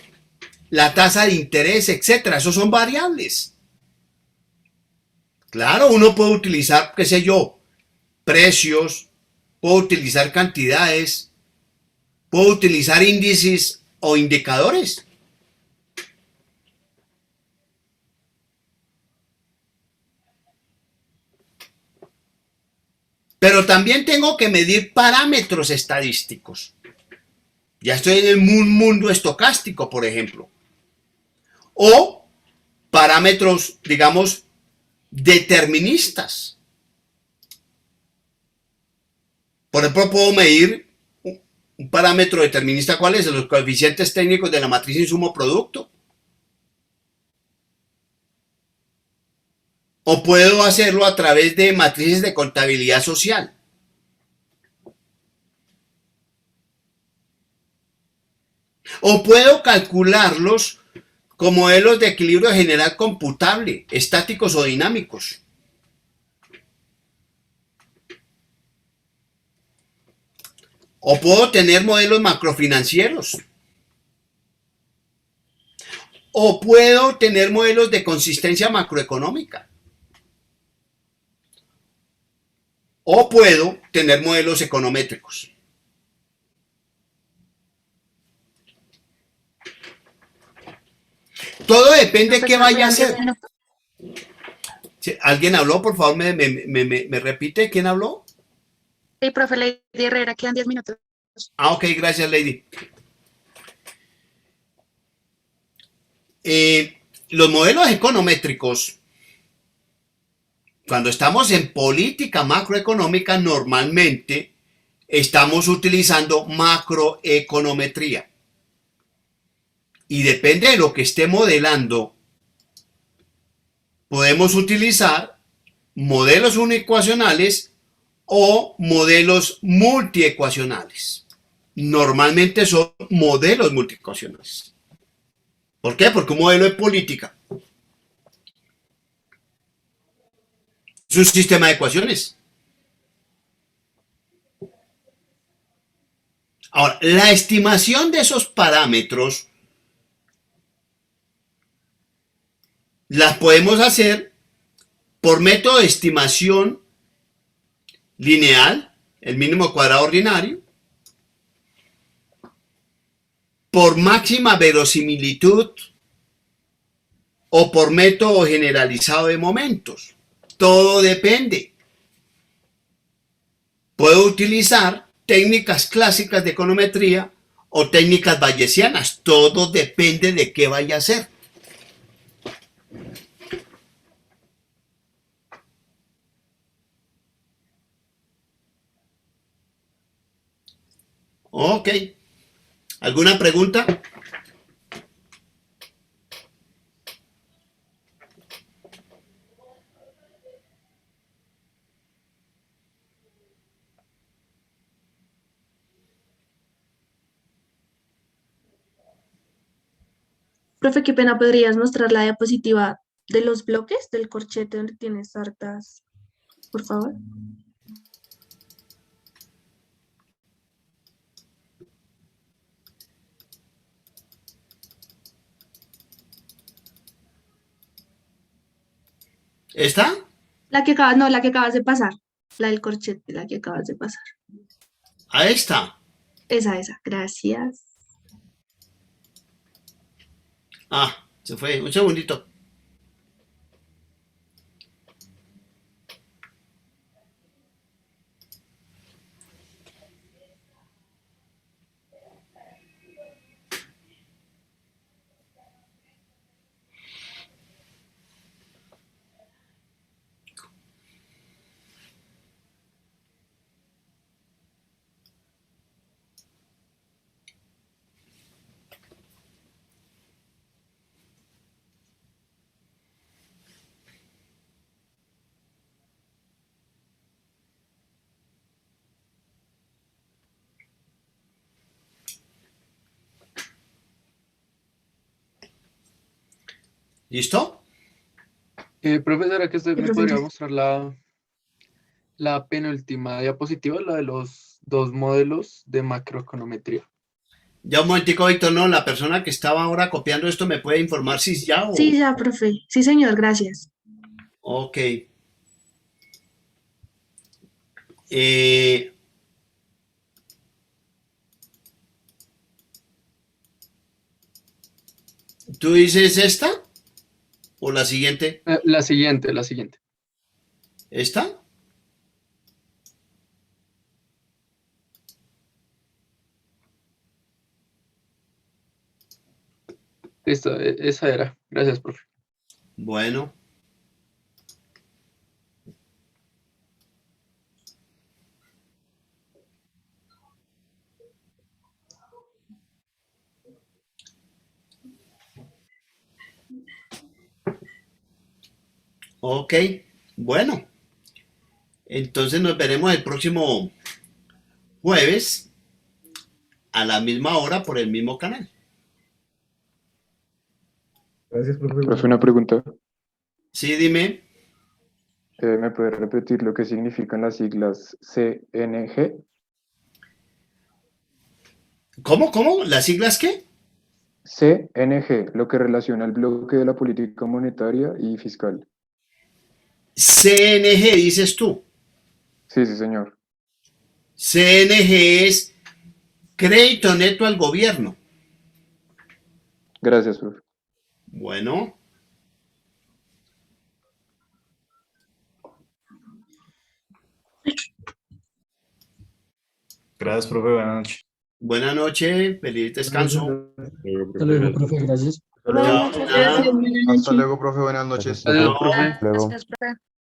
la tasa de interés, etcétera? Esos son variables. Claro, uno puede utilizar, qué sé yo, precios, puede utilizar cantidades, puede utilizar índices o indicadores. Pero también tengo que medir parámetros estadísticos. Ya estoy en el mundo estocástico, por ejemplo. O parámetros, digamos, deterministas. Por ejemplo, puedo medir un parámetro determinista. ¿Cuál es? Los coeficientes técnicos de la matriz insumo-producto. O puedo hacerlo a través de matrices de contabilidad social. O puedo calcularlos con modelos de equilibrio general computable, estáticos o dinámicos. O puedo tener modelos macrofinancieros. O puedo tener modelos de consistencia macroeconómica. O puedo tener modelos econométricos. Todo depende de qué vaya a hacer. ¿Alguien habló? Por favor, me repite. ¿Quién habló? Sí, profe Lady Herrera, quedan 10 minutos. Ah, ok, gracias, Lady. Los modelos econométricos, cuando estamos en política macroeconómica, normalmente estamos utilizando macroeconometría. Y depende de lo que esté modelando, podemos utilizar modelos uniecuacionales o modelos multiecuacionales. Normalmente son modelos multiecuacionales. ¿Por qué? Porque un modelo de política es un sistema de ecuaciones. Ahora, la estimación de esos parámetros las podemos hacer por método de estimación lineal, el mínimo cuadrado ordinario, por máxima verosimilitud o por método generalizado de momentos. Todo depende. Puedo utilizar técnicas clásicas de econometría o técnicas bayesianas. Todo depende de qué vaya a hacer. Ok. ¿Alguna pregunta? Profe, qué pena, ¿podrías mostrar la diapositiva de los bloques del corchete donde tienes hartas, por favor? ¿Esta? La que acabas, no, la que acabas de pasar. La del corchete, la que acabas de pasar. ¿A esta? Esa, gracias. Ah, se fue. Un segundito. ¿Listo? Profesora, que usted me Profesor. podría mostrar la penúltima diapositiva, la de los dos modelos de macroeconometría. Ya un momentico, Víctor, no, la persona que estaba ahora copiando esto me puede informar si ya o... Sí, ya, profe. Sí, señor, gracias. Ok. ¿Tú dices esta o la siguiente? La siguiente, la siguiente. ¿Esta? Listo, esa era. Gracias, profe. Bueno. Ok, bueno. Entonces nos veremos el próximo jueves a la misma hora por el mismo canal. Gracias, profe. Profe, una pregunta. Sí, dime. ¿Me puede repetir lo que significan las siglas CNG? ¿Cómo? ¿Las siglas qué? CNG, lo que relaciona el bloque de la política monetaria y fiscal. CNG, dices tú. Sí, sí, señor. CNG es crédito neto al gobierno. Gracias, profe. Bueno. Gracias, profe. Buenas noches. Buenas noches, feliz descanso. Hasta luego, profe, gracias. Chao. Hasta luego, profe. Buenas noches. Adiós, profe. Luego. Gracias, profe.